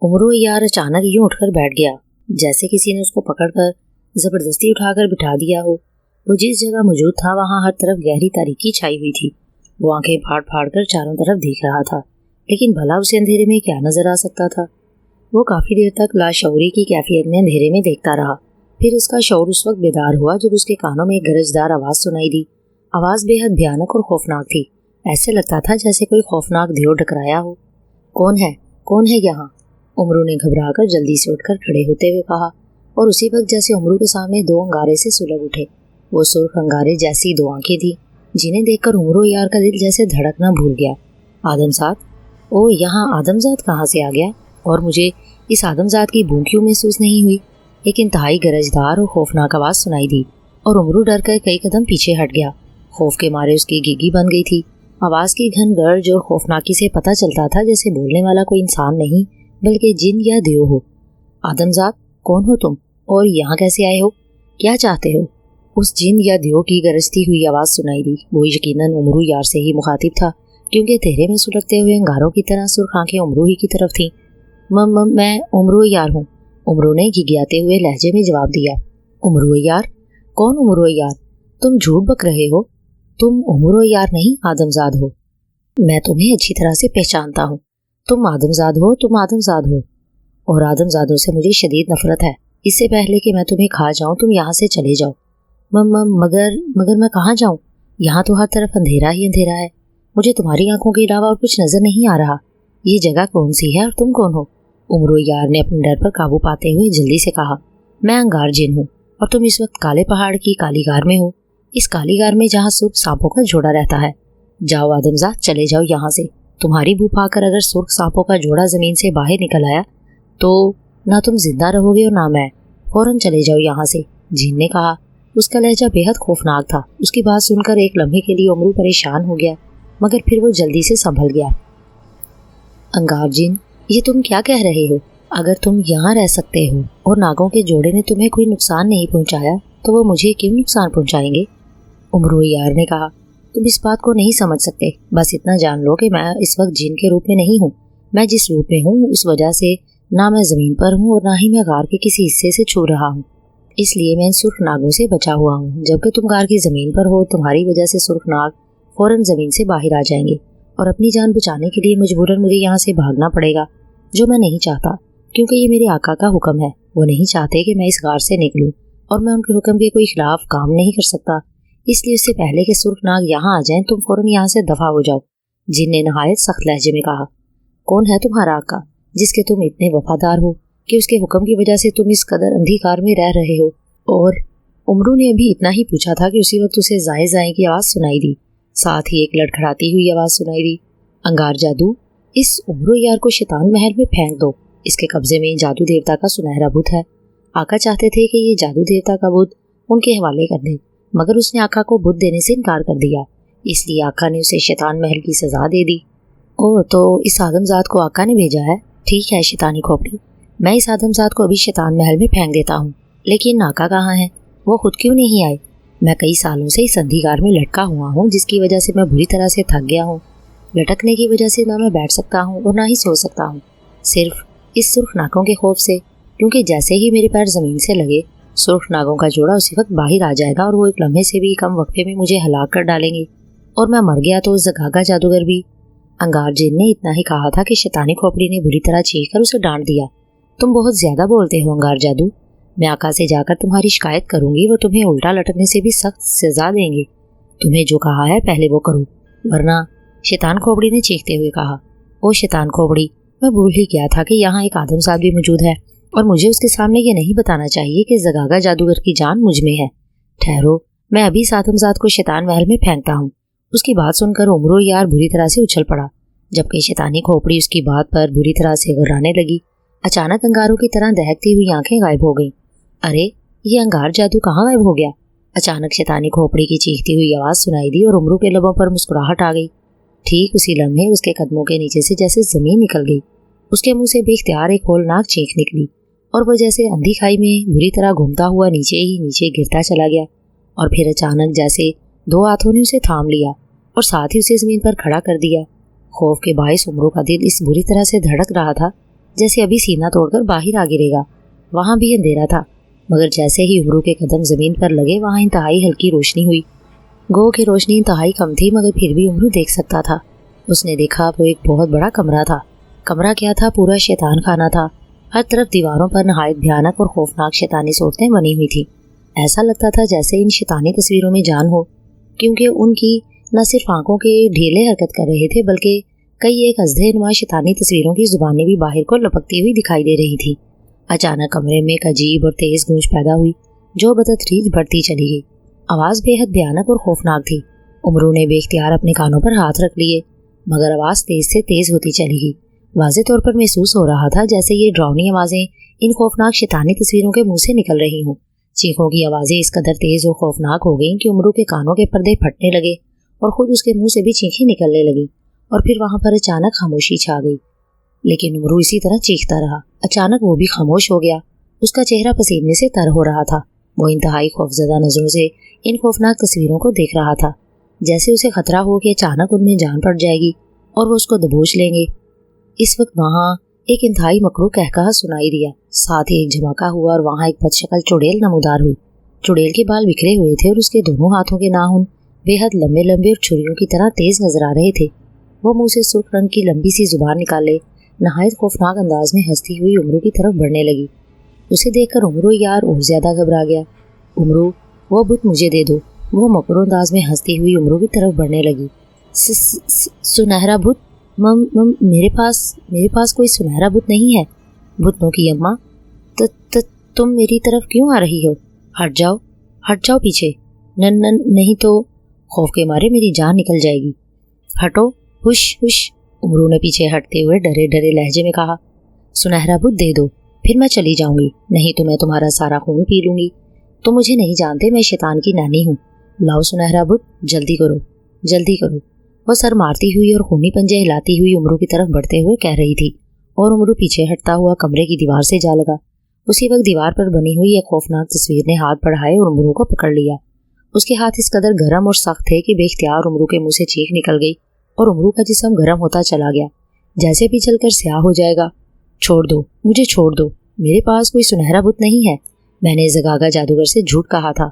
उमरो यार अचानक यूं उठकर बैठ गया, जैसे किसी ने उसको पकड़कर जबरदस्ती उठाकर बिठा दिया हो। वो जिस जगह मौजूद था वहां हर तरफ गहरी तारीकी छाई हुई थी। वो आंखें फाड़ फाड़ कर चारों तरफ देख रहा था, लेकिन भला उसे अंधेरे में क्या नजर आ सकता था। वो काफी देर तक लाशऊरी की कैफियत में अंधेरे में देखता रहा। फिर उसका शऊर उस वक्त बेदार हुआ जब उसके कानों में एक गरजदार आवाज सुनाई दी। आवाज बेहद भयानक और खौफनाक थी। ऐसे लगता था जैसे कोई खौफनाक देव टकराया हो। कौन है यहाँ? उमरू ने घबराकर जल्दी से उठकर खड़े होते हुए कहा, और उसी वक्त जैसे उमरू के सामने दो अंगारे से सुलग उठे। वो सुर्ख अंगारे जैसी दो आंखें थी, जिन्हें देखकर उमरू यार का दिल जैसे धड़कना भूल गया। आदमजाद? ओ, यहाँ आदमजाद कहाँ से आ गया? और मुझे इस आदमजाद की भूख क्यों महसूस नहीं हुई? एक इंतहाई गरजदार और खौफनाक आवाज सुनाई दी और उमरू डर कर कई कदम पीछे हट गया। खौफ के मारे उसकी गिगी बन गई थी। आवाज की घन गर्ज और खौफनाकी से पता चलता था जैसे बोलने वाला कोई इंसान नहीं बल्कि जिन या देव हो। आदमजाद, कौन हो तुम और यहाँ कैसे आए हो? क्या चाहते हो? उस जिन या देव की गरजती हुई आवाज सुनाई दी। वो यकीनन उमरू यार से ही मुखातिब था, क्योंकि तेरे में सुलगते हुए अंगारों की तरह सुर्ख आंखें उमरू ही की तरफ थीं। मैं उमरू यार हूँ, उमरू ने घिघियाते हुए लहजे में जवाब दिया। उमरू यार? कौन उमरू यार? तुम झूठ बक रहे हो। तुम उमरू यार नहीं, आदमजाद हो। मैं तुम्हें अच्छी तरह से पहचानता हूँ। तुम आदमजाद हो और आदमजादों से मुझे शदीद नफरत है। इससे पहले कि मैं तुम्हें खा जाऊं तुम यहाँ से चले जाओ। मगर मैं कहाँ जाऊं? यहाँ तो हर तरफ अंधेरा ही अंधेरा है। मुझे तुम्हारी आंखों के अलावा और कुछ नजर नहीं आ रहा। ये जगह कौन सी है और तुम कौन हो? उमरू यार ने अपने डर पर काबू पाते हुए जल्दी से कहा, मैं अंगार जिन हूँ और तुम इस वक्त काले पहाड़ की कालीगार में हो। इस कालीगार में जहाँ सुर्ख सांपों का जोड़ा रहता है। जाओ आदमजाद, चले जाओ यहाँ से। तुम्हारी भूख पाकर अगर सुर्ख सांपों का जोड़ा जमीन से बाहर निकल आया तो ना तुम जिंदा रहोगे और ना मैं। फौरन चले जाओ यहाँ से, जिन ने कहा। उसका लहजा बेहद खौफनाक था। उसकी बात सुनकर एक लम्हे के लिए उमरू परेशान हो गया, मगर फिर वो जल्दी से संभल गया। अंगार जिन, ये तुम क्या कह रहे हो? अगर तुम यहाँ रह सकते हो और नागों के जोड़े ने तुम्हें कोई नुकसान नहीं पहुँचाया तो वो मुझे क्यों नुकसान पहुँचाएंगे? उमरू यार ने कहा, तुम इस बात को नहीं समझ सकते। बस इतना जान लो कि मैं इस वक्त जिन के रूप में नहीं हूँ। मैं जिस रूप में हूँ उस वजह से ना मैं जमीन पर हूँ और ना ही मैं गार के किसी हिस्से से छू रहा हूँ। इसलिए मैं इन सुर्ख नागों से बचा हुआ हूँ। जबकि तुम गार की जमीन पर हो, तुम्हारी वजह से सुर्ख नाग फौरन जमीन से बाहर आ जाएंगे और अपनी जान बचाने के लिए मजबूरन मुझे यहाँ से भागना पड़ेगा, जो मैं नहीं चाहता, क्योंकि ये मेरे आका का हुक्म है। वो नहीं चाहते कि मैं इस गार से निकलूं और मैं उनके हुक्म के कोई खिलाफ काम नहीं कर सकता। इसलिए उससे पहले कि सुर्ख नाग यहाँ आ जाएं तुम फौरन यहाँ से दफा हो जाओ। जिन ने नहायत सख्त लहजे में कहा, कौन है तुम्हारा आका जिसके तुम इतने वफादार हो कि उसके हुक्म की वजह से तुम इस कदर अंधकार में रह रहे हो? और उमरू ने अभी इतना ही पूछा था कि उसी वक्त उसे जाए जाए की आवाज सुनाई दी। साथ ही एक लड़खड़ाती हुई आवाज सुनाई दी, अंगार जादू, इस उमरू यार को शैतान महल में फेंक दो। इसके कब्जे में जादू देवता का सुनहरा बुत है। आका चाहते थे कि ये जादू देवता का बुत उनके हवाले कर दे, मगर उसने आका को बुत देने से इनकार कर दिया। इसलिए आका ने उसे शैतान महल की सजा दे दी। ओह, तो इस आदमजाद को आका ने भेजा है। ठीक है शैतानी खोपड़ी, मैं इस आदमजाद को अभी शैतान महल में फेंक देता हूँ। लेकिन आका कहाँ है? वो खुद क्यों नहीं आए? मैं कई सालों से इस अंधकार में लटका हुआ हूँ, जिसकी वजह से मैं बुरी तरह से थक गया हूँ। लटकने की वजह से ना मैं बैठ सकता हूँ और ना ही सो सकता हूँ, सिर्फ इस सुर्ख नागों के खौफ से, क्योंकि जैसे ही मेरे पैर जमीन से लगे सुर्ख नागों का जोड़ा उसी वक्त बाहर आ जाएगा और वो एक लम्हे से भी कम वक्फे में मुझे हलाक कर डालेंगे और मैं मर गया तो उस जगह का जादूगर भी। अंगार जिन ने इतना ही कहा था कि शैतानी खोपड़ी ने बुरी तरह चीख कर उसे डांट दिया। तुम बहुत ज्यादा बोलते हो अंगार जादू। मैं आका से जाकर तुम्हारी शिकायत करूंगी, वो तुम्हें उल्टा लटकने से भी सख्त सजा देंगे। तुम्हें जो कहा है पहले वो करो, वरना। शैतान खोपड़ी ने चीखते हुए कहा, ओ शैतान खोपड़ी, मैं भूल ही गया था कि यहाँ एक आदमजाद भी मौजूद है और मुझे उसके सामने ये नहीं बताना चाहिए कि जगागा जादूगर की जान मुझ में है। ठहरो, मैं अभी इस आदमजाद को शैतान महल में फेंकता हूँ। उसकी बात सुनकर उमरू यार बुरी तरह से उछल पड़ा, जबकि शैतानी खोपड़ी उसकी बात पर बुरी तरह से घबराने लगी। अचानक अंगारों की तरह दहकती हुई आंखें गायब हो गईं। अरे, ये अंगार जादू कहाँ गायब हो गया? अचानक शैतानी खोपड़ी की चीखती हुई आवाज सुनाई दी और उमरू के लबों पर मुस्कुराहट आ गई। ठीक उसी लम्हे उसके कदमों के नीचे से जैसे जमीन निकल गई। उसके मुंह से बेख्तियार एक होलनाक चीख निकली और वह जैसे अंधी खाई में बुरी तरह घूमता हुआ नीचे ही नीचे गिरता चला गया। और फिर अचानक जैसे दो हाथों ने उसे थाम लिया और साथ ही उसे जमीन पर खड़ा कर दिया। खौफ के बायस उमरू का दिल इस बुरी तरह से धड़क रहा था जैसे अभी सीना तोड़कर बाहर आ गिरेगा। वहाँ भी अंधेरा था, मगर जैसे ही उमरू के कदम जमीन पर लगे वहाँ इंतहाई हल्की रोशनी हुई। गो की रोशनी इंतहाई कम थी, मगर फिर भी उमरू देख सकता था। उसने देखा वो एक बहुत बड़ा कमरा था। कमरा क्या था, पूरा शैतान खाना था। हर तरफ दीवारों पर नहायत भयानक और खौफनाक शैतानी सूरतें बनी हुई थी। ऐसा लगता था जैसे इन शैतानी तस्वीरों में जान हो, क्योंकि उनकी न सिर्फ आंखों के ढेले हरकत कर रहे थे, बल्कि कई एक अजदे-नुमा शैतानी तस्वीरों की जुबानें भी बाहर को लपकती हुई दिखाई दे रही थी। अचानक कमरे में एक अजीब और तेज गूंज पैदा हुई, जो बतदरीज बढ़ती चली गई। आवाज़ बेहद भयानक और खौफनाक थी। उमरू ने बेख्तियार अपने कानों पर हाथ रख लिए, मगर आवाज़ तेज से तेज होती चली गई। वाज़े तौर पर महसूस हो रहा था जैसे ये डरावनी आवाज़ें इन खौफनाक शैतानी तस्वीरों के मुंह से निकल रही हों। चीखों की आवाज़ें इस कदर तेज और खौफनाक हो गईं कि उमरू के कानों के पर्दे फटने लगे और खुद उसके मुंह से भी चीखें निकलने लगी। और फिर वहाँ पर अचानक खामोशी छा गई। लेकिन उमरू इसी तरह चीखता रहा। अचानक वो भी खामोश हो गया। उसका चेहरा पसीने से तर हो रहा था। वो इंतहाई खौफजदा नजरों से इन खौफनाक तस्वीरों को देख रहा था, जैसे उसे खतरा हो कि अचानक उनमें जान पड़ जाएगी और वो उसको दबोच लेंगे। इस वक्त वहाँ एक इंतहाई मकरूह कहकहा सुनाई दिया। साथ ही एक झमाका हुआ और वहाँ एक बदशक्ल चुड़ैल नमूदार हुई। चुड़ैल के बाल बिखरे हुए थे और उसके दोनों हाथों के नाखून बेहद लंबे लंबे और छुरियों की तरह तेज नजर आ रहे थे। वो मुंह से सुर्ख रंग की लंबी सी जुबान निकाले नहायत खौफनाक अंदाज में हंसती हुई उमरू की तरफ बढ़ने लगी। उसे देखकर उमरू यार और ज्यादा घबरा गया। उमरू, वो बुत मुझे दे दो। वो मकरूह अंदाज में हंसती हुई उमरू की तरफ बढ़ने लगी। सुनहरा बुत? मम मेरे पास कोई सुनहरा बुत नहीं है। बुतों की अम्मा, तुम मेरी तरफ क्यों आ रही हो? हट जाओ पीछे। नहीं तो खौफ के मारे मेरी जान निकल जाएगी। हटो, हुश। उमरू ने पीछे हटते हुए डरे डरे लहजे में कहा। सुनहरा बुत दे दो, फिर मैं चली जाऊंगी, नहीं तो मैं तुम्हारा सारा खून पी लूंगी। तुम मुझे नहीं जानते, मैं शैतान की नानी हूँ। लाओ सुनहरा बुत, जल्दी करो। वह सर मारती हुई और खूनी पंजे हिलाती हुई उमरू की तरफ बढ़ते हुए कह रही थी, और उमरू पीछे हटता हुआ कमरे की दीवार से जा लगा। उसी वक्त दीवार पर बनी हुई एक खौफनाक तस्वीर ने हाथ बढ़ाए और उमरू को पकड़ लिया। उसके हाथ इस कदर गर्म और सख्त थे कि बेख्तियार उमरू के मुंह से चीख निकल गई और उमरू का जिस्म गर्म होता चला गया, जैसे भी चलकर स्याह हो जाएगा। छोड़ दो, मुझे छोड़ दो। मेरे पास कोई सुनहरा बुत नहीं है। मैंने जगागा जादूगर से झूठ कहा था।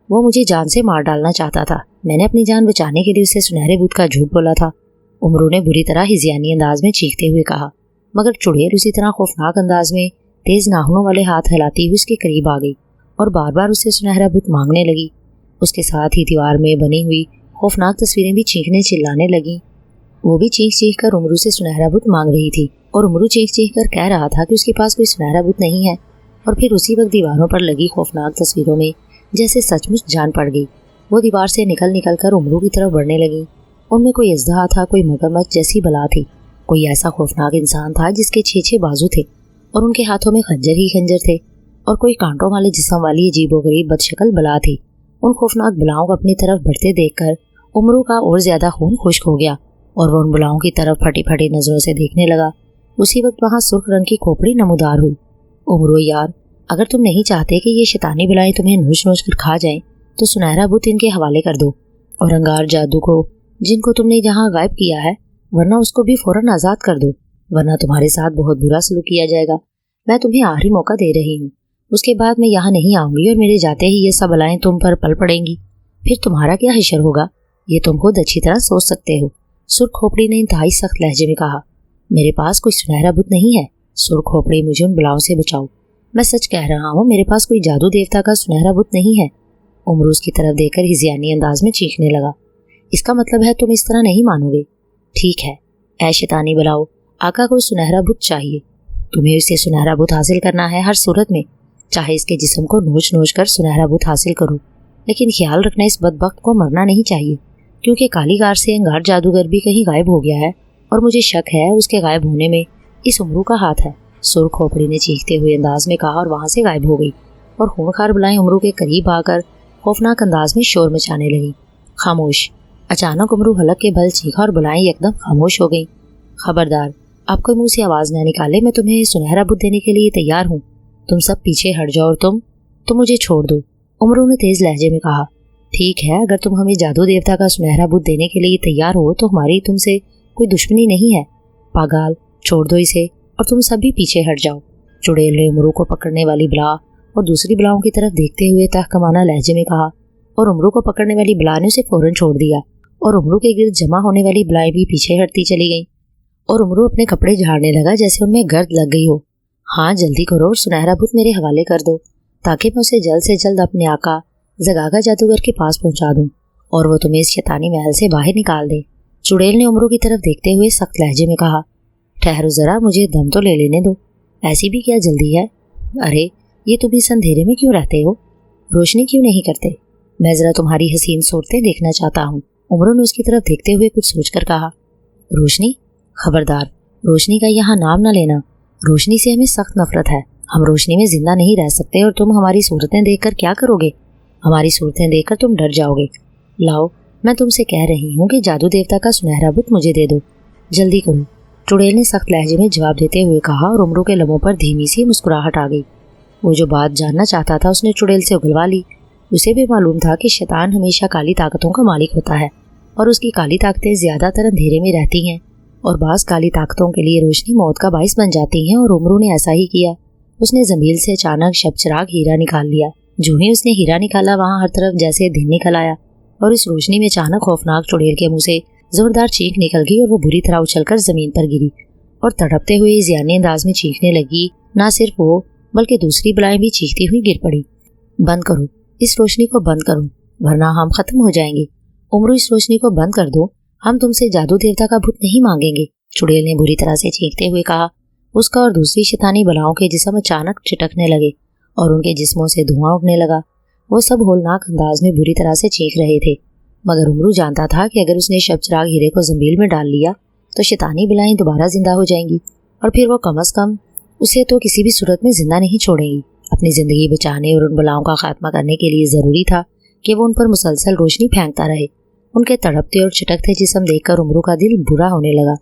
वो मुझे जान से मार डालना चाहता था। मैंने अपनी जान बचाने के लिए उससे सुनहरे बुत का झूठ बोला था। उमरू ने बुरी तरह हिज़ियानी अंदाज में चीखते हुए कहा, मगर चुड़ैल उसी तरह खौफनाक अंदाज में तेज नाखूनों वाले हाथ हिलाती हुई उसके करीब आ गई और बार बार उससे सुनहरा बुत मांगने लगी। उसके साथ ही दीवार में बनी हुई खौफनाक तस्वीरें भी चीखने चिल्लाने लगी। वो भी चीख कर उमरू से सुनहरा बुत मांग रही थी और उमरू चीख कर कह रहा था कि उसके पास कोई सुनहरा बुत नहीं है। और फिर उसी वक्त दीवारों पर लगी खौफनाक तस्वीरों में जैसे सचमुच जान पड़ गई। वो दीवार से निकल कर उमरू की तरफ बढ़ने लगी। उनमें कोई अजदहा था, कोई मगरमच्छ जैसी बला थी, कोई ऐसा खौफनाक इंसान था जिसके 6 बाजू थे और उनके हाथों में खंजर ही खंजर थे, और कोई कांटों वाले जिस्म वाली अजीबोगरीब बदशक्ल बला थी। उन खौफनाक बलाओं को अपनी तरफ बढ़ते देखकर उमरू का और ज्यादा खून खुश्क हो गया और वो उन बलाओं की तरफ फटी फटी नजरों से देखने लगा। उसी वक्त वहाँ सुर्ख रंग की खोपड़ी नमूदार हुई। उमरू यार, अगर तुम नहीं चाहते कि ये शैतानी बलाएं तुम्हें नोच नोच कर खा जाएं, तो सुनहरा बुत इनके हवाले कर दो और अंगार जादू को जिनको तुमने जहाँ गायब किया है, वरना उसको भी फौरन आज़ाद कर दो, वरना तुम्हारे साथ बहुत बुरा सलूक किया जाएगा। मैं तुम्हें आखिरी मौका दे रही हूँ। उसके बाद मैं यहाँ नहीं आऊँगी और मेरे जाते ही ये सब बलाएं तुम पर पल पड़ेंगी। फिर तुम्हारा क्या हशर होगा, ये तुम खुद अच्छी तरह सोच सकते हो। सुर्ख खोपड़ी ने इंतहाई सख्त लहजे में कहा। मेरे पास कोई सुनहरा बुत नहीं है। सुर्ख खोपड़ी, मुझे उन बलाओं से बचाओ। मैं सच कह रहा हूँ, मेरे पास कोई जादू देवता का सुनहरा बुत नहीं है। उमरू उसकी तरफ देखकर हिज़ियानी अंदाज में चीखने लगा। इसका मतलब है तुम इस तरह नहीं मानोगे। ठीक है, ऐ शैतानी बलाओ, आका को सुनहरा बुत चाहिए। तुम्हें उससे सुनहरा बुत हासिल करना है हर सूरत में, चाहे इसके जिस्म को नोच नोच कर सुनहरा बुत हासिल करो। लेकिन ख्याल रखना, इस बदबख्त को मरना नहीं चाहिए, क्योंकि कालीगार से अंगार जादूगर भी कहीं गायब हो गया है और मुझे शक है उसके गायब होने में इस उमरू का हाथ है। सुर्ख खोपड़ी ने चीखते हुए अंदाज में कहा और वहां से गायब हो गई और खूंखार बलाएं उमरू के करीब आकर खौफनाक अंदाज में शोर मचाने लगी। खामोश। अचानक उमरू हलक के बल चीखा और बलाएं एकदम खामोश हो गई। खबरदार, आपके मुंह से आवाज न निकाले, मैं तुम्हें सुनहरा बुत देने के लिए तैयार हूँ। तुम सब पीछे हट जाओ और तुम मुझे छोड़ दो। उमरू ने तेज लहजे में कहा। ठीक है, अगर तुम हमें जादू देवता का सुनहरा बुत देने के लिए तैयार हो तो हमारी तुमसे कोई दुश्मनी नहीं है। पागल, छोड़ दो इसे और तुम सब भी पीछे हट जाओ। चुड़ैल ने उमरू को पकड़ने वाली बला और दूसरी बलाओं की तरफ देखते हुए तहकमाना लहजे में कहा, और उमरू को पकड़ने वाली बला ने उसे फौरन छोड़ दिया और उमरू के गिर्द जमा होने वाली बलाएं भी पीछे हटती चली गईं। और उमरू अपने कपड़े झाड़ने लगा जैसे उनमें गर्द लग गई हो। हाँ, जल्दी करो और सुनहरा बुत मेरे हवाले कर दो ताकि मैं उसे जल्द से जल्द अपने आका जगागा जादूगर के पास पहुंचा दूं और वो तुम्हें इस शैतानी महल से बाहर निकाल दे। चुड़ैल ने उमरू की तरफ देखते हुए सख्त लहजे में कहा, ठहरो जरा, मुझे दम तो ले लेने दो, ऐसी भी क्या जल्दी है? अरे ये तुम इस अंधेरे में क्यों रहते हो? रोशनी क्यों नहीं करते? मैं जरा तुम्हारी हसीन सूरतें देखना चाहता हूँ। उमरू ने उसकी तरफ देखते हुए कुछ सोचकर कहा, रोशनी? खबरदार, रोशनी का यहाँ नाम न लेना। रोशनी से हमें सख्त नफरत है। हम रोशनी में जिंदा नहीं रह सकते और तुम हमारी सूरतें देखकर क्या करोगे? हमारी सूरतें देखकर तुम डर जाओगे। लाओ, मैं तुमसे कह रही हूँ कि जादू देवता का सुनहरा बुत मुझे दे दो, जल्दी करो। चुड़ैल ने सख्त लहजे में जवाब देते हुए कहा और उमरू के लबों पर धीमी सी मुस्कुराहट आ गई। वो जो बात जानना चाहता था उसने चुड़ैल से उगलवा ली। उसे भी मालूम था कि शैतान हमेशा काली ताकतों का मालिक होता है और उसकी काली ताकतें ज्यादातर अंधेरे में रहती हैं और बास काली ताकतों के लिए रोशनी मौत का बाइस बन जाती हैं। और उमरू ने ऐसा ही किया। उसने जमील से अचानक शबचराग हीरा निकाल लिया। जो ही उसने हीरा निकाला वहाँ हर तरफ जैसे दिन निकल आया और इस रोशनी में अचानक खौफनाक चुड़ैल के मुंह से जोरदार चीख निकल गई और वो बुरी तरह उछलकर जमीन पर गिरी और तड़पते हुए जियानी अंदाज में चीखने लगी। ना सिर्फ वो बल्कि दूसरी बलाएं भी चीखती हुई गिर पड़ी। बंद करो, इस रोशनी को बंद करो, वरना हम खत्म हो जाएंगे। उमरू, इस रोशनी को बंद कर दो, हम तुमसे जादू देवता का भूत नहीं मांगेंगे। चुड़ैल ने बुरी तरह से चीखते हुए कहा। उसका और दूसरी शैतानी बलाओं के जिस्म अचानक चिटकने लगे और उनके जिस्मों से धुआं उठने लगा। वो सब होलनाक अंदाज में बुरी तरह से चीख रहे थे, मगर उमरू जानता था कि अगर उसने शबचराग हीरे को जंबील में डाल लिया तो शैतानी बलाएं दोबारा जिंदा हो जाएंगी और फिर वो कम अज कम उसे तो किसी भी सूरत में जिंदा नहीं छोड़ेंगी। अपनी जिंदगी बचाने और उन बलाओं का खात्मा करने के लिए जरूरी था कि वो उन पर मुसलसल रोशनी फेंकता रहे। उनके तड़पते और चिटकते जिस्म देखकर उमरू का दिल बुरा होने लगा,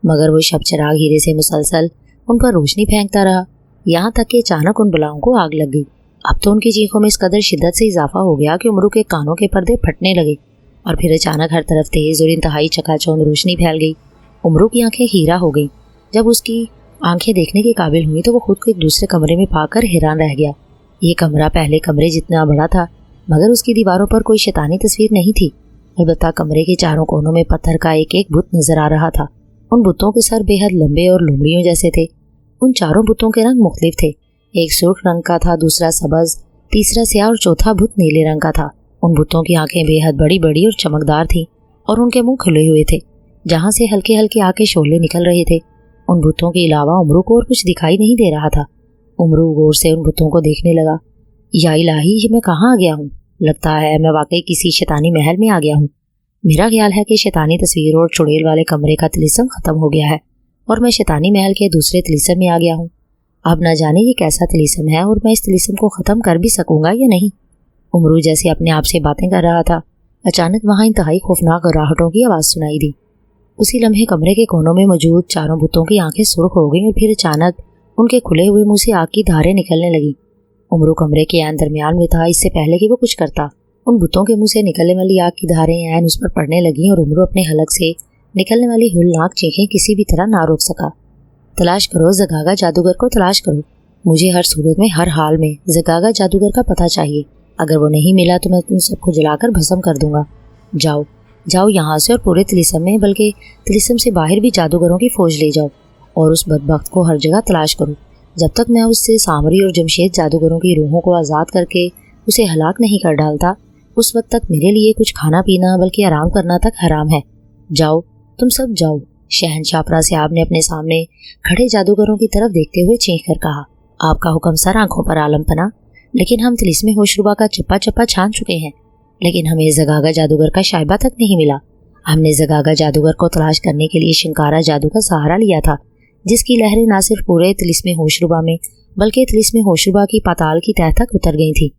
मगर वो शबचराग हीरे से मुसलसल उन पर रोशनी फेंकता रहा, यहाँ तक कि अचानक उन बलाओं को आग लग गई। अब तो उनकी चीखों में इस कदर शिद्दत से इजाफा हो गया कि उमरू के कानों के पर्दे फटने लगे और फिर अचानक हर तरफ तेज और इंतहाई चकाचौंध रोशनी फैल गई। उमरू की आंखें हीरा हो गई। जब उसकी आंखें देखने के काबिल हुई तो वो खुद को एक दूसरे कमरे में पाकर हैरान रह गया। ये कमरा पहले कमरे जितना बड़ा था, मगर उसकी दीवारों पर कोई शैतानी तस्वीर नहीं थी। अलबत्ता कमरे के चारों कोनों में पत्थर का एक एक बुत नजर आ रहा था। उन बुतों के सर बेहद लंबे और लोमड़ियों जैसे थे। उन चारों बुतों के रंग मुख्तलिफ थे। एक सुर्ख रंग का था, दूसरा सबज, तीसरा स्याह और चौथा बुत नीले रंग का था। उन बुतों की आंखें बेहद बड़ी बड़ी और चमकदार थीं और उनके मुंह खुले हुए थे, जहां से हल्के हल्के आके शोले निकल रहे थे। उन बुतों के अलावा उमरू को और कुछ दिखाई नहीं दे रहा था। उमरू गौर से उन बुतों को देखने लगा। या इलाही, ये मैं कहाँ आ गया हूँ? लगता है मैं वाकई किसी शैतानी महल में आ गया हूँ। मेरा ख्याल है कि शैतानी तस्वीर और चुड़ैल वाले कमरे का तिलिस्म खत्म हो गया है और मैं शैतानी महल के दूसरे तिलिस्म में आ गया हूँ। अब न जाने ये कैसा तिलिस्म है और मैं इस तिलिस्म को ख़त्म कर भी सकूंगा या नहीं। उमरू जैसे अपने आप से बातें कर रहा था, अचानक वहाँ इंतहाई खौफनाक राहटों की आवाज़ सुनाई दी। उसी लम्हे कमरे के कोनों में मौजूद चारों बुतों की आंखें सुर्ख हो गईं और फिर अचानक उनके खुले हुए मुंह से आग की धारें निकलने लगी। उमरू कमरे के ऐन दरमियान में था, इससे पहले कि वो कुछ करता। उन बुतों के मुंह से निकलने वाली आग की धारें ऐन उस पर पड़ने लगी और उमरू अपने हलक से निकलने वाली होलनाक चीखें किसी भी तरह ना रोक सका। तलाश करो, जगागा जादूगर को तलाश करो। मुझे हर सूरत में, हर हाल में जगागा जादूगर का पता चाहिए। अगर वो नहीं मिला तो मैं तुम सबको जलाकर भस्म कर दूंगा। जाओ जाओ यहाँ से और पूरे तिलिस्म में, बल्कि तिलिस्म से बाहर भी जादूगरों की फौज ले जाओ और उस बदबख्त को हर जगह तलाश करो। जब तक मैं उससे सामरी और जमशेद जादूगरों की रूहों को आज़ाद करके उसे हलाक नहीं कर डालता, उस वक्त तक मेरे लिए कुछ खाना पीना बल्कि आराम करना तक हराम है। जाओ, तुम सब जाओ। शहनशाह परासियाब ने अपने सामने खड़े जादूगरों की तरफ देखते हुए चीख कर कहा, आपका हुक्म सर आंखों पर आलम पना, लेकिन हम तिलिस्मी होशरुबा का चप्पा चप्पा छान चुके हैं, लेकिन हमें जगागा जादूगर का शायबा तक नहीं मिला। हमने जगागा जादूगर को तलाश करने के लिए शिंकारा जादू का सहारा लिया था, जिसकी लहरें न सिर्फ पूरे तिलिस्मी होशरुबा में बल्कि तिलिस्मी होशरुबा की पाताल की तह तक उतर गई थी।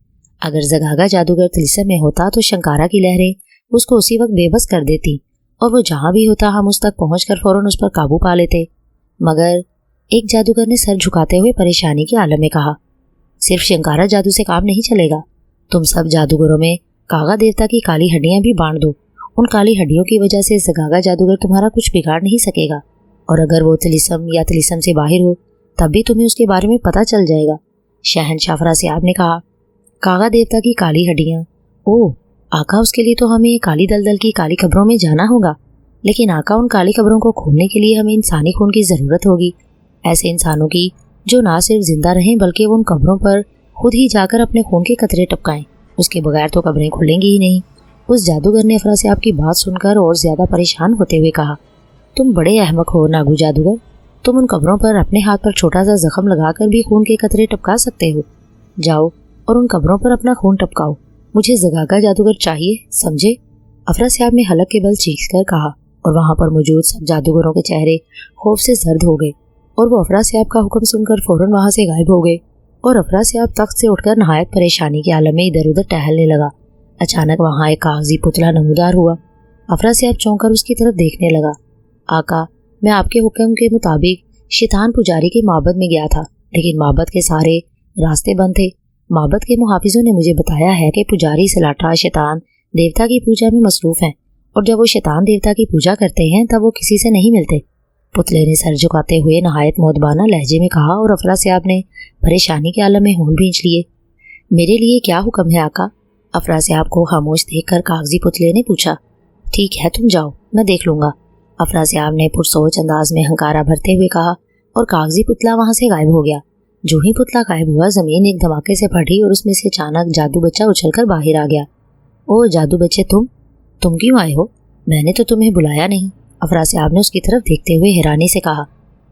अगर जगागा जादूगर तिलिस्म में होता तो शंकारा की लहरें उसको उसी वक्त बेबस कर देती और वो जहाँ भी होता हम उस तक पहुँचकर फौरन उस पर काबू पा लेते। मगर एक जादूगर ने सर झुकाते हुए परेशानी के आलम में कहा, सिर्फ शंकारा जादू से काम नहीं चलेगा। तुम सब जादूगरों में कागा देवता की काली हड्डियां भी बांट दो। उन काली हड्डियों की वजह से जगागा जादूगर तुम्हारा कुछ बिगाड़ नहीं सकेगा, और अगर वो तिलिस्म या तिलिस्म से बाहर हो तब भी तुम्हें उसके बारे में पता चल जाएगा। शहनशाह अफरासियाब ने कहा। कागा देवता की काली हड्डियाँ। ओह आका, उसके लिए तो हमें काली दलदल की काली कब्रों में जाना होगा। लेकिन आका, उन काली कब्रों को खोलने के लिए हमें इंसानी खून की ज़रूरत होगी, ऐसे इंसानों की जो ना सिर्फ जिंदा रहें बल्कि वो उन कब्रों पर खुद ही जाकर अपने खून के कतरे टपकाएं। उसके बगैर तो कब्रें खुलेंगी ही नहीं। उस जादूगर ने अफरासियाब की बात सुनकर और ज़्यादा परेशान होते हुए कहा, तुम बड़े अहमक हो नागू जादूगर। तुम उन कब्रों पर अपने हाथ पर छोटा सा जख्म लगाकर भी खून के कतरे टपका सकते हो। जाओ और उन कब्रों पर अपना खून टपकाओ। मुझे ज़गागा जादूगर चाहिए, समझे? अफरासियाब ने हलक के बल चीखकर कहा और वहाँ पर मौजूद सब जादूगरों के चेहरे खौफ से जर्द हो गए और वो अफरासियाब का हुक्म सुनकर फौरन वहाँ से गायब हो गए। और अफरासियाब तख्त से उठकर नहायत परेशानी के आलम में इधर उधर टहलने लगा। अचानक वहाँ एक कागजी पुतला नमूदार हुआ। अफरासियाब चौंक कर उसकी तरफ देखने लगा। आका, मैं आपके हुक्म के मुताबिक शैतान पुजारी के माबद में गया था, लेकिन माबद के सारे रास्ते बंद थे। माबद के मुहाफिजों ने मुझे बताया है कि पुजारी सलाठा शैतान देवता की पूजा में मसरूफ़ हैं और जब वो शैतान देवता की पूजा करते हैं तब वो किसी से नहीं मिलते। पुतले ने सर झुकाते हुए नहायत मोदबाना लहजे में कहा और अफरासियाब ने परेशानी के आलम में होंठ भींच लिए। मेरे लिए क्या हुक्म है आका? अफरासियाब को खामोश देखकर कागजी पुतले ने पूछा। ठीक है, तुम जाओ, मैं देख लूँगा, अफरासियाब ने पुरसोच अंदाज में हंकारा भरते हुए कहा और कागजी पुतला वहाँ से गायब हो गया। जो ही पुतला गायब हुआ ज़मीन एक धमाके से फटी और उसमें से अचानक जादू बच्चा उछलकर बाहर आ गया। ओ जादू बच्चे, तुम क्यों आए हो? मैंने तो तुम्हें बुलाया नहीं, अफरासियाब ने उसकी तरफ देखते हुए हैरानी से कहा।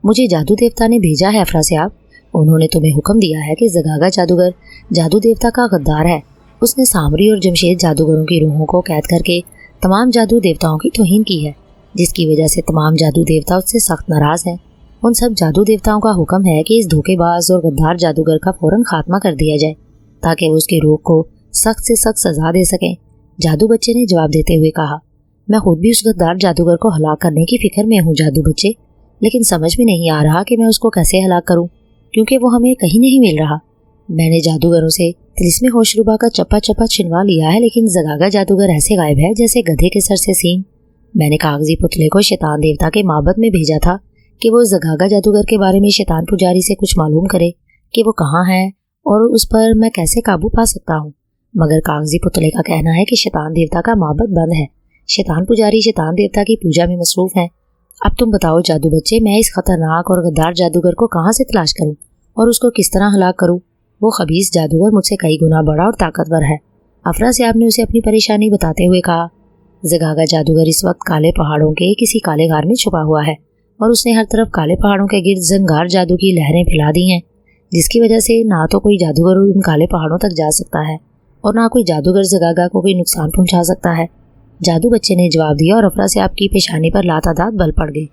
मुझे जादू देवता ने भेजा है अफरासियाब। उन्होंने तुम्हें हुक्म दिया है कि ज़गागा जादूगर जादू देवता का गद्दार है। उसने सामरी और जमशेद जादूगरों की रूहों को कैद करके तमाम जादू देवताओं की तौहीन की है, जिसकी वजह से तमाम जादू देवता उससे सख्त नाराज़ हैं। उन सब जादू देवताओं का हुक्म है कि इस धोखेबाज और गद्दार जादूगर का फौरन खात्मा कर दिया जाए ताकि वो उसके रूह को सख्त से सख्त सजा दे सकें। जादू बच्चे ने जवाब देते हुए कहा, मैं खुद भी उस गद्दार जादूगर को हलाक करने की फिक्र में हूँ जादू बच्चे, लेकिन समझ में नहीं आ रहा कि मैं उसको कैसे हलाक करूँ, क्योंकि वो हमें कहीं नहीं मिल रहा। मैंने जादूगरों से तिलिस्मे होशरुबा का चप्पा चप्पा छिनवा लिया है, लेकिन ज़गागा जादूगर ऐसे गायब है जैसे गधे के सर से सींग। मैंने कागजी पुतले को शैतान देवता के माबद में भेजा था कि वो ज़गागा जादूगर के बारे में शैतान पुजारी से कुछ मालूम करे कि वो कहाँ है और उस पर मैं कैसे काबू पा सकता हूँ। मगर कागजी पुतले का कहना है कि शैतान देवता का माबद बंद है। शैतान पुजारी शैतान देवता की पूजा में मसरूफ़ हैं। अब तुम बताओ जादू बच्चे, मैं इस खतरनाक और गद्दार जादूगर को कहाँ से तलाश करूँ और उसको किस तरह हलाक करूँ? वो खबीस जादूगर मुझसे कई गुना बड़ा और ताकतवर है। अफरासियाब ने उसे अपनी परेशानी बताते हुए कहा, ज़गागा जादूगर इस वक्त काले पहाड़ों के किसी काले गार में छुपा हुआ है और उसने हर तरफ काले पहाड़ों के गिर्द जंगार जादू की लहरें फैला दी हैं, जिसकी वजह से ना तो कोई जादूगर उन काले पहाड़ों तक जा सकता है और ना कोई जादूगर ज़गागा को कोई नुकसान पहुंचा सकता है। जादू बच्चे ने जवाब दिया और अफरासियाब की पेशानी पर लातादाद बल पड़ गए।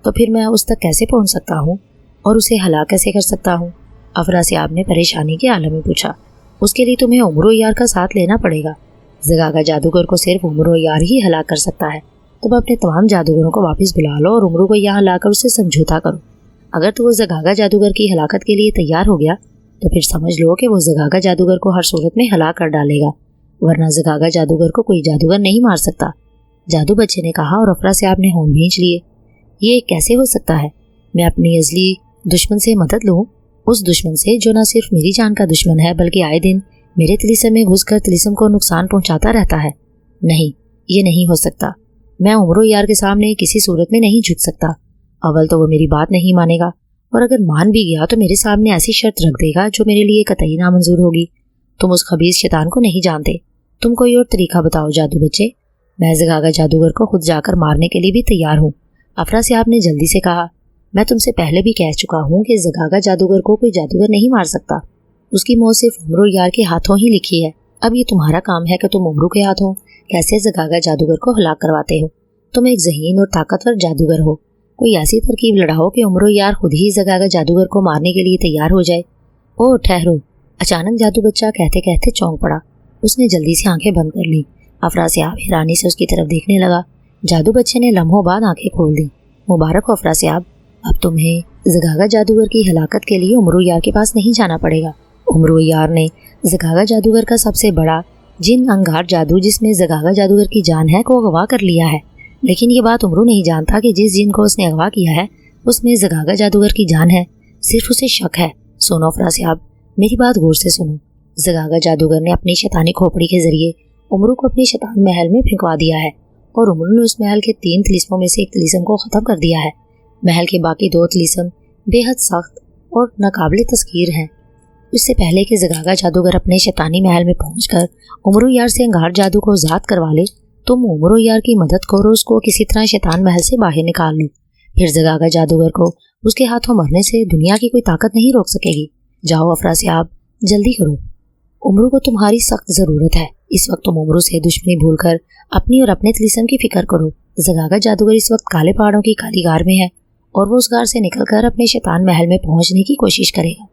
तो फिर मैं उस तक कैसे पहुंच सकता हूँ और उसे हलाक कैसे कर सकता हूँ? अफरासियाब ने परेशानी के आलम में पूछा। उसके लिए तुम्हें उम्र यार का साथ लेना पड़ेगा। ज़गागा जादूगर को सिर्फ उम्र यार ही हलाक कर सकता है। तुम अपने तमाम जादूगरों को वापस बुला लो और उम्र को यहाँ लाकर उससे समझौता करो। अगर तो वो ज़गागा जादूगर की हलाकत के लिए तैयार हो गया तो फिर समझ लो कि वो ज़गागा जादूगर को हर सूरत में हलाक कर डालेगा, वरना ज़गागा जादूगर को कोई जादूगर नहीं मार सकता। जादू बच्चे ने कहा और अफरासियाब ने होंठ भींच लिए। ये कैसे हो सकता है? मैं अपनी अजली दुश्मन से मदद लूँ, उस दुश्मन से जो न सिर्फ मेरी जान का दुश्मन है बल्कि आए दिन मेरे तिलिस्म में घुसकर तिलिस्म को नुकसान पहुंचाता रहता है। नहीं, ये नहीं हो सकता। मैं उम्र यार के सामने किसी सूरत में नहीं झुक सकता। अव्वल तो वो मेरी बात नहीं मानेगा और अगर मान भी गया तो मेरे सामने ऐसी शर्त रख देगा जो मेरे लिए कतई नामंजूर होगी। तुम उस खबीस शैतान को नहीं जानते। तुम कोई और तरीका बताओ जादू बच्चे। मैं ज़गागा जादूगर को खुद जाकर मारने के लिए भी तैयार हूँ, अफरासियाब ने जल्दी से कहा। मैं तुमसे पहले भी कह चुका हूँ कि ज़गागा जादूगर को कोई जादूगर नहीं मार सकता। उसकी मौत सिर्फ उम्र यार के हाथों ही लिखी है। अब ये तुम्हारा काम है कि तुम उम्र के हाथों कैसे ज़गागा जादूगर को हलाक करवाते हो। तुम एक ज़हीन और ताकतवर जादूगर हो। कोई ऐसी तरकीब लड़ाओ कि उम्र यार खुद ही ज़गागा जादूगर को मारने के लिए तैयार हो जाए। ओह ठहरो, अचानक जादू बच्चा कहते कहते चौंक पड़ा। उसने जल्दी से आंखें बंद कर ली। अफरासियाब हैरानी से उसकी तरफ देखने लगा। जादू बच्चे ने लम्हों बाद आंखें खोल दी। मुबारक हो अफरासियाब, अब तुम्हें ज़गागा जादूगर की हलाकत के लिए उम्र यार के पास नहीं जाना पड़ेगा। उम्र यार ने ज़गागा जादूगर का सबसे बड़ा जिन अंगार जादू जिसमें ज़गागा जादूगर की जान है को अगवा कर लिया है, लेकिन ये बात उम्रू नहीं जानता कि जिस जिन को उसने अगवा किया है उसमें ज़गागा जादूगर की जान है। सिर्फ उसे शक है। सुनो अफरासियाब, मेरी बात गौर से सुनो। ज़गागा जादूगर ने अपनी शैतानी खोपड़ी के जरिए उमरू को अपने शैतान महल में फेंकवा दिया है और उमरू ने उस महल के 3 तिलिस्मों में से एक तिलिस्म को ख़त्म कर दिया है। महल के बाकी 2 तिलिस्म बेहद सख्त और नाकाबिले तस्खीर हैं। इससे पहले कि ज़गागा जादूगर अपने शैतानी महल में पहुंचकर उमरू यार से अंगार जादू को ज़ात करवा ले, तुम उमरू यार की मदद करो, उसको किसी तरह शैतान महल से बाहर निकाल लो। फिर ज़गागा जादूगर को उसके हाथों मरने से दुनिया की कोई ताकत नहीं रोक सकेगी। जाओ अफरासियाब, जल्दी करो, उमरू को तुम्हारी सख्त ज़रूरत है। इस वक्त तुम उमरू से दुश्मनी भूलकर अपनी और अपने तिलिस्म की फिक्र करो। ज़गागा जादूगर इस वक्त काले पहाड़ों की काली गार में है और वो उस गार से निकलकर अपने शैतान महल में पहुंचने की कोशिश करेगा।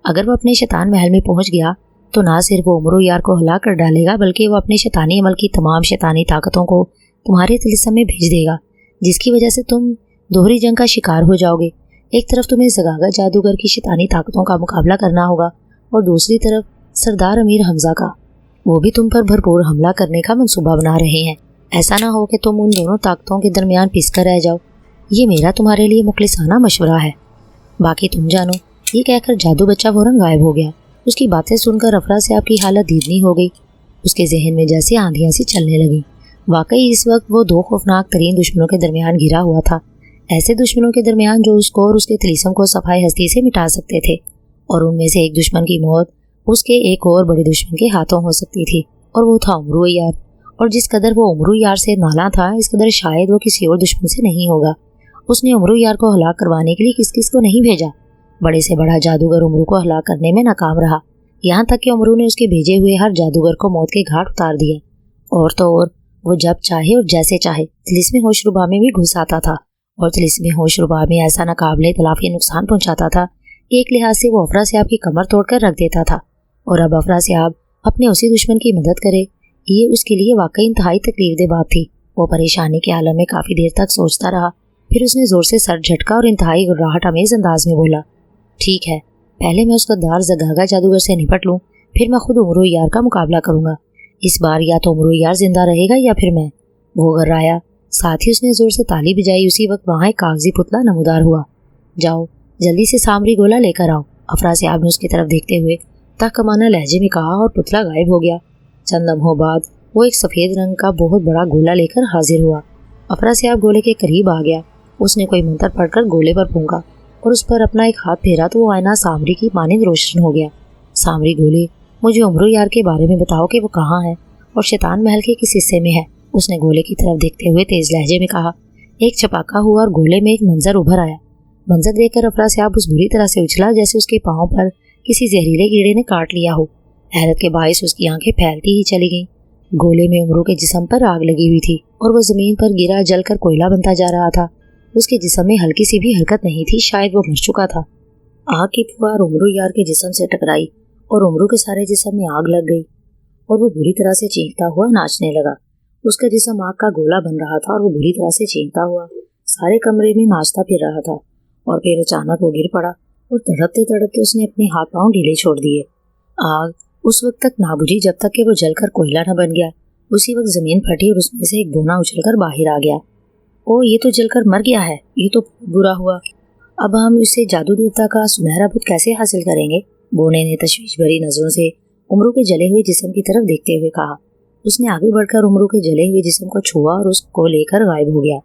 अगर वो अपने शैतान महल में पहुंच गया तो ना सिर्फ वो उमरू यार को हला कर डालेगा, बल्कि वो अपने शैतानी अमल की तमाम शैतानी ताकतों को तुम्हारे तिलिस्म में भेज देगा, जिसकी वजह से तुम दोहरी जंग का शिकार हो जाओगे। एक तरफ तुम्हें ज़गागा जादूगर की शैतानी ताकतों का मुकाबला करना होगा और दूसरी तरफ सरदार अमीर हमजा का, वो भी तुम पर भरपूर हमला करने का मंसूबा बना रहे हैं। ऐसा ना हो कि तुम उन दोनों ताकतों के दरमियान पिसकर रह जाओ। ये मेरा तुम्हारे लिए मुखलिसाना मशवरा है, बाकी तुम जानो। ये कहकर जादू बच्चा फौरन गायब हो गया। उसकी बातें सुनकर अफरासियाब की हालत दीदनी हो गई। उसके जहन में जैसे आंधियां सी चलने लगी। वाकई इस वक्त वो 2 खौफनाक तरीन दुश्मनों के दरमियान घिरा हुआ था। ऐसे दुश्मनों के दरमियान जो उसको और उसके तिलिस्म को सफाई हस्ती से मिटा सकते थे, और उनमें से एक दुश्मन की मौत उसके एक और बड़े दुश्मन के हाथों हो सकती थी, और वो था उमरू यार। और जिस कदर वो उमरू यार से नाला था, इस कदर शायद वो किसी और दुश्मन से नहीं होगा। उसने उमरू यार को हलाक करवाने के लिए किस किस को नहीं भेजा। बड़े से बड़ा जादूगर उमरू को हलाक करने में नाकाम रहा, यहाँ तक कि उमरू ने उसके भेजे हुए हर जादूगर को मौत के घाट उतार दिया। और तो और वो जब चाहे और जैसे चाहे तिलिस्मी होशरुबा में भी घुस आता था, और तिलिस्मी होशरुबा में ऐसा नाकाबिले तलाफी नुकसान पहुँचाता था। एक लिहाज से वो अफरासियाब की कमर तोड़कर रख देता था, और अब अफरासियाब अपने उसी दुश्मन की मदद करे, ये उसके लिए वाकई इंतहाई तकलीफदेह बात थी। वो परेशानी के आलम में काफ़ी देर तक सोचता रहा। फिर उसने ज़ोर से सर झटका और इंतहाई घबराहट अमेज़ अंदाज में बोला, ठीक है, पहले मैं उस गद्दार ज़गागा जादूगर से निपट लूँ, फिर मैं खुद उमरू यार का मुकाबला करूँगा। इस बार या तो उमरू यार जिंदा रहेगा या फिर मैं। वो गर्राया, साथ ही उसने ज़ोर से ताली बजाई। उसी वक्त वहाँ एक कागजी पुतला नमूदार हुआ। जाओ जल्दी से सामरी गोला लेकर आओ, अफरासियाब ने उसकी तरफ देखते हुए ताकमाना लहजे में कहा, और पुतला गायब हो गया। चंद लम्हों बाद वो एक सफ़ेद रंग का बहुत बड़ा गोला लेकर हाजिर हुआ। अफरासियाब गोले के करीब आ गया। उसने कोई मंत्र पढ़कर गोले पर फूंका और उस पर अपना एक हाथ फेरा तो वो आईना सामरी की मानिंद रोशन हो गया। सामरी गोले, मुझे उमरू यार के बारे में बताओ कि वो कहाँ है और शैतान महल के किस हिस्से में है, उसने गोले की तरफ देखते हुए तेज लहजे में कहा। एक छपाका हुआ और गोले में एक मंजर उभर आया। मंजर देखकर अफरासियाब उस बुरी तरह से उछला जैसे उसके पाँव पर किसी जहरीले कीड़े ने काट लिया हो। हैरत के बायस उसकी आंखें फैलती ही चली गईं। गोले में उमरू के जिस्म पर आग लगी हुई थी और वो जमीन पर गिरा जलकर कोयला बनता जा रहा था। उसके जिस्म में हल्की सी भी हरकत नहीं थी, शायद वो मर चुका था। आग की फुहार उमरू यार के जिस्म से टकराई और उमरू के सारे जिस्म में आग लग गई और वो बुरी तरह से चीखता हुआ नाचने लगा। उसका जिस्म आग का गोला बन रहा था और वो बुरी तरह से चीखता हुआ सारे कमरे में नाचता फिर रहा था। और फिर अचानक वो गिर पड़ा और तड़पते तड़पते उसने अपने हाथ पांव ढीले छोड़ दिए। आग उस वक्त तक ना बुझी जब तक कि वो जलकर कोयला न बन गया। उसी वक्त जमीन फटी और उसमें से एक बोना उछलकर बाहर आ गया। ओ, ये तो जलकर मर गया है, ये तो बुरा हुआ। अब हम इससे जादू देवता का सुनहरा बुत कैसे हासिल करेंगे? बोने ने तशवीश भरी नजरों से उमरू के जले हुए जिस्म की तरफ देखते हुए कहा। उसने आगे बढ़कर उमरू के जले हुए जिस्म को छुआ और उसको लेकर गायब हो गया।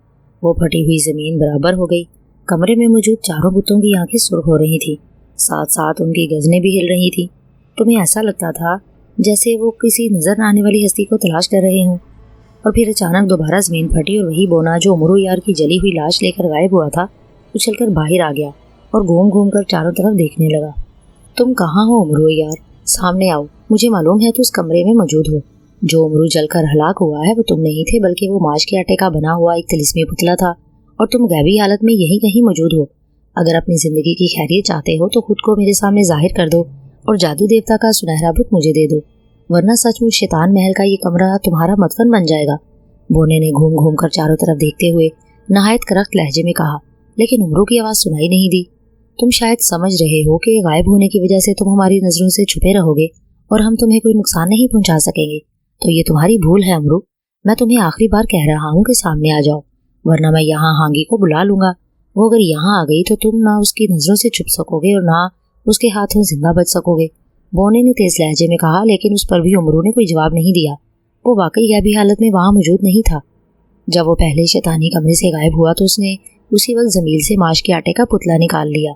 वो फटी हुई जमीन बराबर हो गई। कमरे में मौजूद चारों बुतों की आंखें सुर्ख हो रही थी, साथ साथ उनकी गर्दनें भी हिल रही थी। तुम्हें ऐसा लगता था जैसे वो किसी नजर न आने वाली हस्ती को तलाश कर रहे हों। और फिर अचानक दोबारा जमीन फटी और वही बोना जो उमरू यार की जली हुई लाश लेकर गायब हुआ था उछलकर बाहर आ गया और घूम घूम कर चारों तरफ देखने लगा। तुम कहाँ हो उमरू यार? सामने आओ, मुझे मालूम है तुम उस कमरे में मौजूद हो। जो उमरू जलकर हलाक हुआ है वो तुम नहीं थे, बल्कि वो माश के आटे का बना हुआ एक तिलिस्मी पुतला था और तुम गैबी हालत में यहीं कहीं मौजूद हो। अगर अपनी जिंदगी की खैरियत चाहते हो तो खुद को मेरे सामने जाहिर कर दो और जादू देवता का सुनहरा बुत मुझे दे दो, वरना सचमुच शैतान महल का ये कमरा तुम्हारा मतवन बन जाएगा। बोने ने घूम घूम कर चारों तरफ देखते हुए नहायत करख्त लहजे में कहा, लेकिन उमरू की आवाज़ सुनाई नहीं दी। तुम शायद समझ रहे हो कि गायब होने की वजह से तुम हमारी नजरों से छुपे रहोगे और हम तुम्हें कोई नुकसान नहीं पहुंचा सकेंगे। तो ये तुम्हारी भूल है उमरू। मैं तुम्हें आखिरी बार कह रहा हूँ कि सामने आ जाओ, वरना मैं यहाँ हांगी को बुला लूंगा وہ اگر یہاں آ گئی تو تم نہ اس کی نظروں سے چھپ سکوگے اور نہ اس کے ہاتھوں زندہ بچ سکوگے، بونے نے تیز لہجے میں کہا، لیکن اس پر بھی عمرو نے کوئی جواب نہیں دیا۔ وہ واقعی غیبی حالت میں وہاں موجود نہیں تھا۔ جب وہ پہلے شیطانی کمرے سے غائب ہوا تو اس نے اسی وقت زمیل سے ماش کے آٹے کا پتلا نکال لیا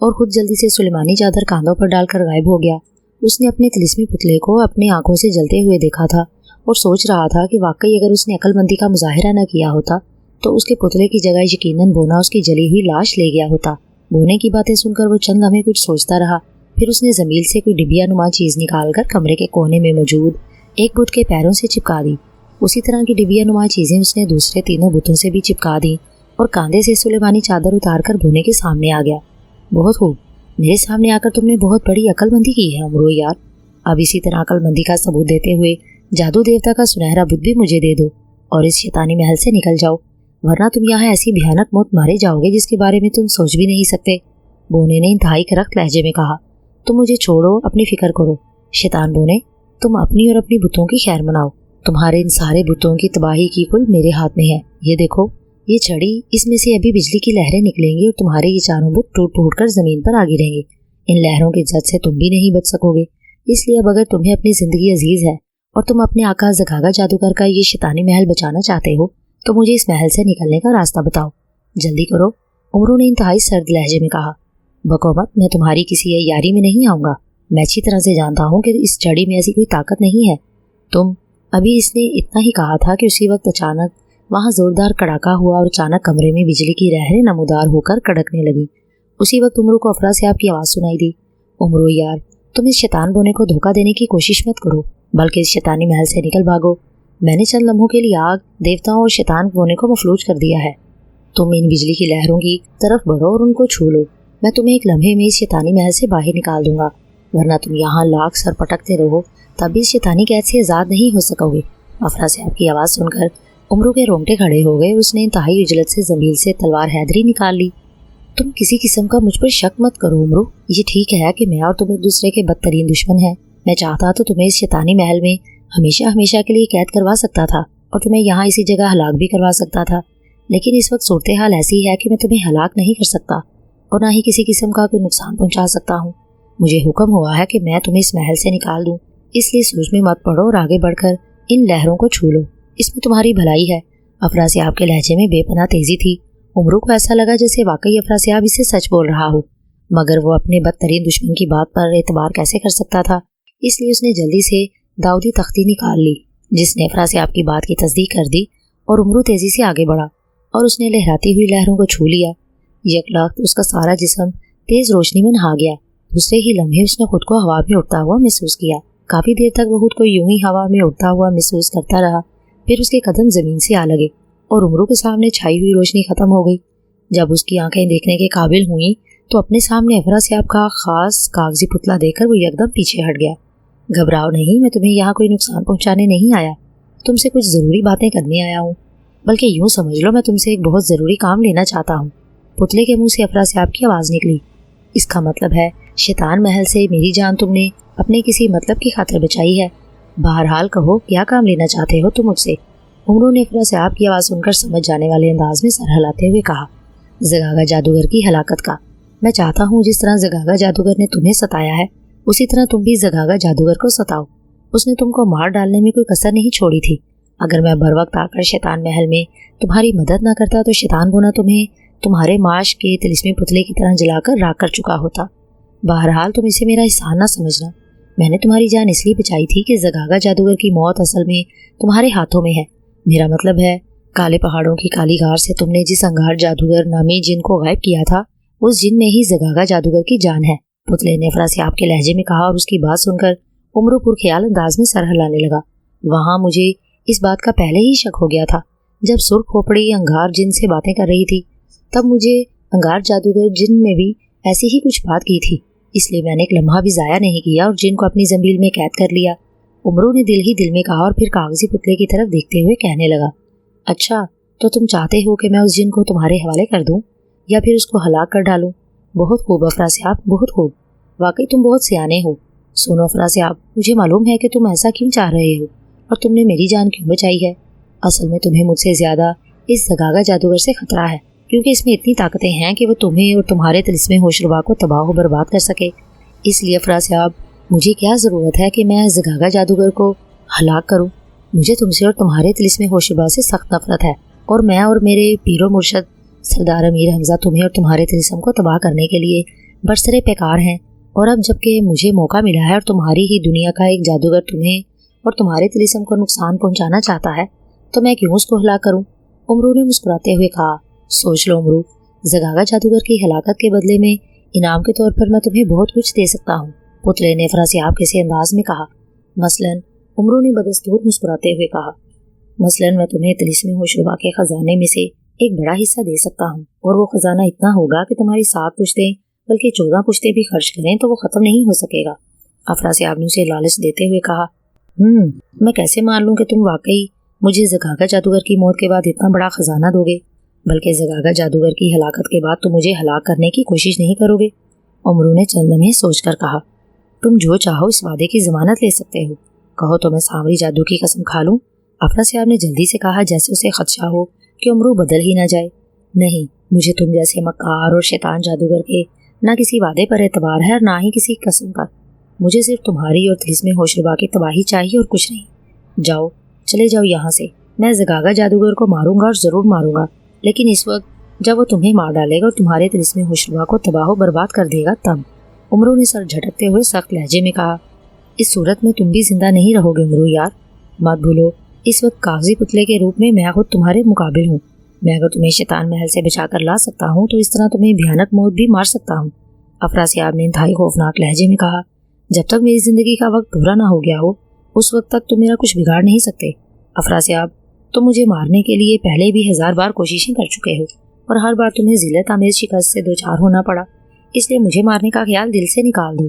اور خود جلدی سے سلیمانی چادر کاندھوں پر ڈال کر غائب ہو گیا۔ اس نے اپنے طلسمی پتلے کو اپنی آنکھوں سے جلتے ہوئے دیکھا تھا اور سوچ رہا تھا کہ واقعی اگر اس نے عقل مندی کا مظاہرہ نہ کیا ہوتا تو اس کے پتلے کی جگہ یقیناً بونا اس کی جلی ہوئی لاش لے گیا ہوتا۔ بونے کی باتیں سن کر وہ چند لمحے کچھ سوچتا رہا، پھر اس نے زمیل سے کوئی ڈبیا نما چیز نکال کر کمرے کے کونے میں موجود ایک بت کے پیروں سے چپکا دی۔ اسی طرح کی ڈبیا نما چیزیں اس نے دوسرے تینوں بتوں سے بھی چپکا دیں اور کاندھے سے سلیمانی چادر اتار کر بونے کے سامنے آ گیا۔ بہت خوب، میرے سامنے آ کر تم نے بہت بڑی عقل مندی کی ہے عمرو یار۔ اب اسی طرح عقل مندی کا ثبوت دیتے ہوئے جادو دیوتا کا سنہرا بت بھی مجھے دے دو اور اس شیطانی محل سے نکل جاؤ، ورنہ تم یہاں ایسی بھیانک موت مارے جاؤ گے جس کے بارے میں تم سوچ بھی نہیں سکتے، بونے نے انتہائی کرخت لہجے میں کہا۔ تم مجھے چھوڑو، اپنی فکر کرو شیطان بونے، تم اپنی اور اپنی بتوں کی خیر مناؤ، تمہارے ان سارے بتوں کی تباہی کی کل میرے ہاتھ میں ہے۔ یہ دیکھو، یہ چھڑی، اس میں سے ابھی بجلی کی لہریں نکلیں گی اور تمہارے یہ چاروں بت ٹوٹ ٹوٹ کر زمین پر آ گریں گے۔ ان لہروں کی زد سے تم بھی نہیں بچ سکو گے، اس لیے اب اگر تمہیں اپنی زندگی عزیز ہے اور تم اپنے آقا زگاگا جادوگر کا یہ شیطانی محل بچانا چاہتے ہو تو مجھے اس محل سے نکلنے کا راستہ بتاؤ، جلدی کرو، عمرو نے انتہائی سرد لہجے میں کہا۔ بقومت، میں تمہاری کسی عیاری میں نہیں آؤں گا، میں اچھی طرح سے جانتا ہوں کہ اس چھڑی میں ایسی کوئی طاقت نہیں ہے۔ تم ابھی اس نے اتنا ہی کہا تھا کہ اسی وقت اچانک وہاں زوردار کڑاکا ہوا اور اچانک کمرے میں بجلی کی لہریں نمودار ہو کر کڑکنے لگی۔ اسی وقت عمرو کو افراسیاب کی آواز سنائی دی، عمرو یار، تم اس شیطان بونے کو دھوکہ دینے کی کوشش مت کرو، بلکہ اس شیطانی محل سے نکل بھاگو۔ میں نے چند لمحوں کے لیے آگ، دیوتاؤں اور شیطان بونے کو مفلوج کر دیا ہے۔ تم ان بجلی کی لہروں کی طرف بڑھو اور ان کو چھو لو، میں تمہیں ایک لمحے میں اس شیطانی محل سے باہر نکال دوں گا، ورنہ تم یہاں لاکھ سر پٹکتے رہو تب بھی اس شیطانی قید سے آزاد نہیں ہو سکو گے۔ افراسیاب کی آواز سن کر عمرو کے رونگٹے کھڑے ہو گئے۔ اس نے انتہائی عجلت سے زمیل سے تلوار حیدری نکال لی۔ تم کسی قسم کا مجھ پر شک مت کرو عمرو، یہ ٹھیک ہے کہ میں اور تم ایک دوسرے کے بدترین دشمن ہیں، میں چاہتا تو تمہیں اس شیطانی محل میں ہمیشہ ہمیشہ کے لیے قید کروا سکتا تھا اور تمہیں یہاں اسی جگہ ہلاک بھی کروا سکتا تھا، لیکن اس وقت صورتحال ایسی ہے کہ میں تمہیں ہلاک نہیں کر سکتا اور نہ ہی کسی قسم کا کوئی نقصان پہنچا سکتا ہوں۔ مجھے حکم ہوا ہے کہ میں تمہیں اس محل سے نکال دوں، اس لیے سوچ میں مت پڑو اور آگے بڑھ کر ان لہروں کو چھو لو، اس میں تمہاری بھلائی ہے۔ افراسیاب کے لہجے میں بے پناہ تیزی تھی۔ عمرو کو ایسا لگا جیسے واقعی افراسیاب اسے سچ بول رہا ہو، مگر وہ اپنے بدترین دشمن کی بات پر اعتبار کیسے کر سکتا تھا، اس لیے اس نے جلدی سے داؤدی تختی نکال لی جس نے افراسیاب کی بات کی تصدیق کر دی، اور عمرو تیزی سے آگے بڑھا اور اس نے لہراتی ہوئی لہروں کو چھو لیا۔ یک لخت اس کا سارا جسم تیز روشنی میں نہا گیا۔ دوسرے ہی لمحے اس نے خود کو ہوا میں اڑتا ہوا محسوس کیا۔ کافی دیر تک وہ خود کو یوں ہی ہوا میں اڑتا ہوا محسوس کرتا رہا، پھر اس کے قدم زمین سے آ لگے اور عمرو کے سامنے چھائی ہوئی روشنی ختم ہو گئی۔ جب اس کی آنکھیں دیکھنے کے قابل ہوئیں تو اپنے سامنے افراسیاب کا خاص کاغذی پتلا دیکھ کر وہ یکدم پیچھے ہٹ گیا۔ گھبراؤ نہیں، میں تمہیں یہاں کوئی نقصان پہنچانے نہیں آیا، تم سے کچھ ضروری باتیں کرنے آیا ہوں، بلکہ یوں سمجھ لو میں تم سے ایک بہت ضروری کام لینا چاہتا ہوں۔ پتلے کے منہ سے افراسیاب کی آواز نکلی، اس کا مطلب ہے شیطان محل سے میری جان تم نے اپنے کسی مطلب کی خاطر بچائی ہے، بہرحال کہو کیا کام لینا چاہتے ہو تم مجھ سے؟ عمرو نے افراسیاب کی آواز سن کر سمجھ جانے والے انداز میں سر ہلاتے ہوئے کہا، زگاگا جادوگر کی ہلاکت کا۔ میں چاہتا ہوں جس طرح زگاگا جادوگر نے تمہیں ستایا ہے اسی طرح تم بھی زگاگا جادوگر کو ستاؤ۔ اس نے تم کو مار ڈالنے میں کوئی کسر نہیں چھوڑی تھی۔ اگر میں بر وقت آ کر شیطان محل میں تمہاری مدد نہ کرتا تو شیطان بونا تمہیں تمہارے معاش کے طلسمی پتلے کی طرح جلا کر راکھ کر چکا ہوتا۔ بہرحال تم اسے میرا احسان نہ سمجھنا، میں نے تمہاری جان اس لیے بچائی تھی کہ زگاگا جادوگر کی موت اصل میں تمہارے ہاتھوں میں ہے۔ میرا مطلب ہے کالے پہاڑوں کی کالی غار سے تم نے جس انگار جادوگر نامی جن کو غائب کیا تھا اس جن میں ہی زگاگا جادوگر کی جان ہے، پتلے نے افراسیاب کے لہجے میں کہا، اور اس کی بات سن کر عمرو پر خیال انداز میں سر ہلانے لگا۔ وہاں مجھے اس بات کا پہلے ہی شک ہو گیا تھا، جب سرخ کھوپڑی انگار جن سے باتیں کر رہی تھی تب مجھے انگار جادوگر جن نے بھی ایسی ہی کچھ بات کی تھی، اس لیے میں نے ایک لمحہ بھی ضائع نہیں کیا اور جن کو اپنی زنبیل میں قید کر لیا۔ عمرو نے دل ہی دل میں کہا اور پھر کاغذی پتلے کی طرف دیکھتے ہوئے کہنے لگا، اچھا تو تم چاہتے ہو کہ میں اس جن کو تمہارے حوالے کر دوں یا پھر اس کو ہلاک کر ڈالوں؟ بہت خوب افراسیاب، بہت خوب، واقعی تم بہت سیانے ہو۔ سنو افراسیاب، مجھے معلوم ہے کہ تم ایسا کیوں چاہ رہے ہو اور تم نے میری جان کیوں بچائی ہے۔ اصل میں تمہیں مجھ سے زیادہ اس زگاگا جادوگر سے خطرہ ہے، کیونکہ اس میں اتنی طاقتیں ہیں کہ وہ تمہیں اور تمہارے طلسم ہوشربا کو تباہ و برباد کر سکے۔ اس لیے افراسیاب، مجھے کیا ضرورت ہے کہ میں زگاگا جادوگر کو ہلاک کروں؟ مجھے تم سے اور تمہارے طلسم ہوشربا سے سخت نفرت ہے، اور میں اور میرے پیر و مرشد سردار امیر حمزہ تمہیں اور تمہارے طلسم کو تباہ کرنے کے لیے برسر پیکار ہیں۔ اور اب جب کہ مجھے موقع ملا ہے اور تمہاری ہی دنیا کا ایک جادوگر تمہیں اور تمہارے طلسم کو نقصان پہنچانا چاہتا ہے تو میں کیوں اس کو ہلاک کروں؟ امرو نے مسکراتے ہوئے کہا، سوچ لو امرو، زگاگا جادوگر کی ہلاکت کے بدلے میں انعام کے طور پر میں تمہیں بہت کچھ دے سکتا ہوں، پتلے نے افراسیاب کسی انداز میں کہا۔ مثلاً، امرو نے بدستور مسکراتے ہوئے کہا، مثلاً میں تمہیں طلسم ہوشربا کے خزانے میں سے ایک بڑا حصہ دے سکتا ہوں، اور وہ خزانہ اتنا ہوگا کہ تمہاری 7 پشتیں بلکہ 14 پشتیں بھی خرچ کریں تو وہ ختم نہیں ہو سکے گا۔ افراسیاب نے اسے لالچ دیتے ہوئے کہا، میں کیسے مان لوں کہ تم واقعی مجھے زگاگا جادوگر کی موت کے بعد اتنا بڑا خزانہ دو گے؟ بلکہ زگاگا جادوگر کی ہلاکت کے بعد تم مجھے ہلاک کرنے کی کوشش نہیں کرو گے؟ امرو نے چند لمحے سوچ کر کہا، تم جو چاہو اس وعدے کی ضمانت لے سکتے ہو، کہو تو میں سانوری جادو کی قسم کھا لوں؟ افراسیاب نے جلدی سے کہا، جیسے اسے خدشہ ہو کہ امرو بدل ہی نہ جائے۔ نہیں، مجھے تم جیسے مکار اور شیطان جادوگر کے نہ کسی وعدے پر اعتبار ہے اور نہ ہی کسی قسم پر۔ مجھے صرف تمہاری اور طلسم ہوشربا کی تباہی چاہیے اور کچھ نہیں۔ جاؤ، چلے جاؤ یہاں سے، میں زگاگا جادوگر کو ماروں گا اور ضرور ماروں گا، لیکن اس وقت جب وہ تمہیں مار ڈالے گا اور تمہارے طلسم ہوشربا کو تباہ و برباد کر دے گا تب۔ امرو نے سر جھٹکتے ہوئے سخت لہجے میں کہا، اس صورت میں تم بھی زندہ نہیں رہو گے امرو یار، مت بھولو اس وقت کاغذی پتلے کے روپ میں میں خود تمہارے مقابل ہوں۔ میں اگر تمہیں شیطان محل سے بچا کر لا سکتا ہوں تو اس طرح تمہیں بھیانک موت بھی مار سکتا ہوں۔ افراسیاب نے انتہائی خوفناک لہجے میں کہا، جب تک میری زندگی کا وقت پورا نہ ہو گیا ہو اس وقت تک تم میرا کچھ بگاڑ نہیں سکتے۔ افراسیاب، تم مجھے مارنے کے لیے پہلے بھی 1000 بار کوششیں کر چکے ہو اور ہر بار تمہیں ذلت آمیز شکست سے دوچار ہونا پڑا، اس لیے مجھے مارنے کا خیال دل سے نکال دو،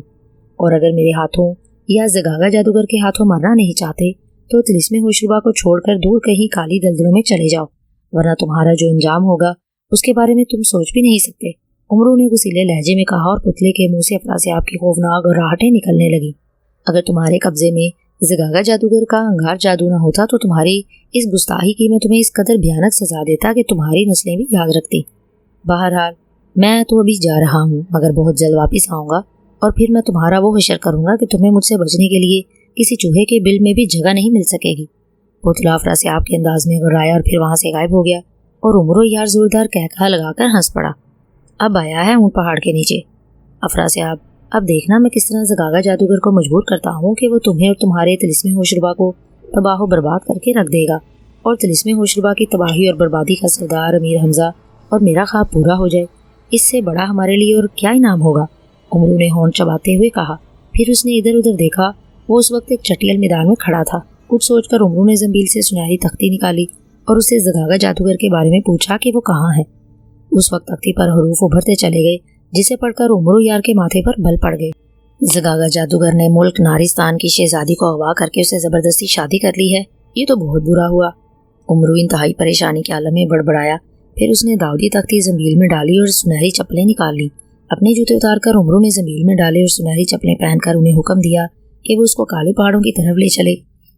اور اگر میرے ہاتھوں یا زگاگا جادوگر کے ہاتھوں مرنا نہیں چاہتے تو طلسم ہوشربا کو چھوڑ کر دور کہیں کالی دلدلوں میں چلے جاؤ، ورنہ تمہارا جو انجام ہوگا اس کے بارے میں تم سوچ بھی نہیں سکتے۔ امرو نے غصیلے لہجے میں کہا، اور پتلے کے منہ سے افراسیاب کی خوفناک گھراہٹیں نکلنے لگی۔ اگر تمہارے قبضے میں زگاگا جادوگر کا انگار جادو نہ ہوتا تو تمہاری اس گستاخی کی میں تمہیں اس قدر بھیانک سزا دیتا کہ تمہاری نسلیں بھی یاد رکھتی۔ بہرحال میں تو ابھی جا رہا ہوں، مگر بہت جلد واپس آؤں گا، اور پھر میں تمہارا وہ حشر کروں گا کہ تمہیں مجھ سے بچنے کے لیے کسی چوہے کے بل میں بھی جگہ نہیں مل سکے گی۔ پتلا افراسیاب کے انداز میں گھبرایا اور پھر وہاں سے غائب ہو گیا، اور امرو یار زوردار کہکہا لگا کر ہنس پڑا۔ اب آیا ہے اونٹ پہاڑ کے نیچے۔ افراسیاب، اب دیکھنا میں کس طرح زگاگا جادوگر کو مجبور کرتا ہوں کہ وہ تمہیں اور تمہارے طلسم ہوشربا کو تباہ و برباد کر کے رکھ دے گا، اور طلسم ہوشربا کی تباہی اور بربادی کا سردار امیر حمزہ اور میرا خواب پورا ہو جائے۔ اس سے بڑا ہمارے لیے اور کیا انعام ہوگا؟ امرو نے ہونٹ چباتے ہوئے کہا۔ پھر اس نے ادھر ادھر دیکھا، وہ اس وقت ایک چٹیل میدان میں کھڑا تھا۔ کچھ سوچ کر امرو نے زنبیل سے سنہری تختی نکالی اور اسے زگاگا جادوگر کے بارے میں پوچھا کہ وہ کہاں ہے۔ اس وقت تختی پر حروف ابھرتے چلے گئے، جسے پڑھ کر امرو یار کے ماتھے پر بل پڑ گئے۔ زگاگا جادوگر نے ملک نارستان کی شہزادی کو اغوا کر کے اسے زبردستی شادی کر لی ہے، یہ تو بہت برا ہوا۔ امرو انتہائی پریشانی کے عالم میں بڑبڑایا۔ پھر اس نے داؤدی تختی زنبیل میں ڈالی اور سنہری چپلیں نکال لی۔ اپنے جوتے اتار کر امرو نے زنبیل میں ڈالے اور سنہری چپلیں پہن کر انہیں حکم دیا کہ وہ اس کو کالے پہاڑوں کی طرف لے چلے۔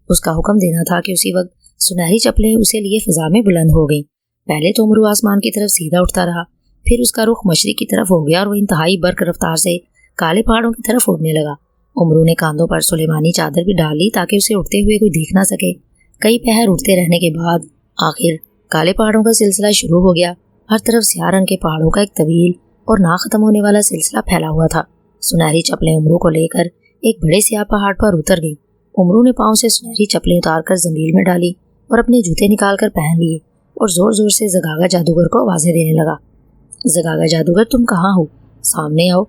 اس کا حکم دینا تھا کہ اسی وقت سنہری چپلیں اسے لیے فضا میں بلند ہو گئیں۔ پہلے تو امرو آسمان کی طرف سیدھا اٹھتا رہا، پھر اس کا رخ مشرق کی طرف ہو گیا اور وہ انتہائی برق رفتار سے کالے پہاڑوں کی طرف اڑنے لگا۔ امرو نے کاندھوں پر سلیمانی چادر بھی ڈال لی تاکہ اسے اڑتے ہوئے کوئی دیکھ نہ سکے۔ کئی پہر اڑتے رہنے کے بعد آخر کالے پہاڑوں کا سلسلہ شروع ہو گیا۔ ہر طرف سیاہ رنگ کے پہاڑوں کا ایک طویل اور نہ ختم ہونے والا سلسلہ پھیلا ہوا تھا۔ سنہری چپلیں امرو کو لے کر ایک بڑے سیاہ پہاڑ پر اتر گئی۔ امرو نے پاؤں سے سنہری چپلیں اتار کر زنبیل میں ڈالی اور اپنے جوتے نکال کر پہن لیے اور زور زور سے زگاگا جادوگر کو آوازیں دینے لگا۔ زگاگا جادوگر، تم کہاں ہو؟ سامنے آؤ،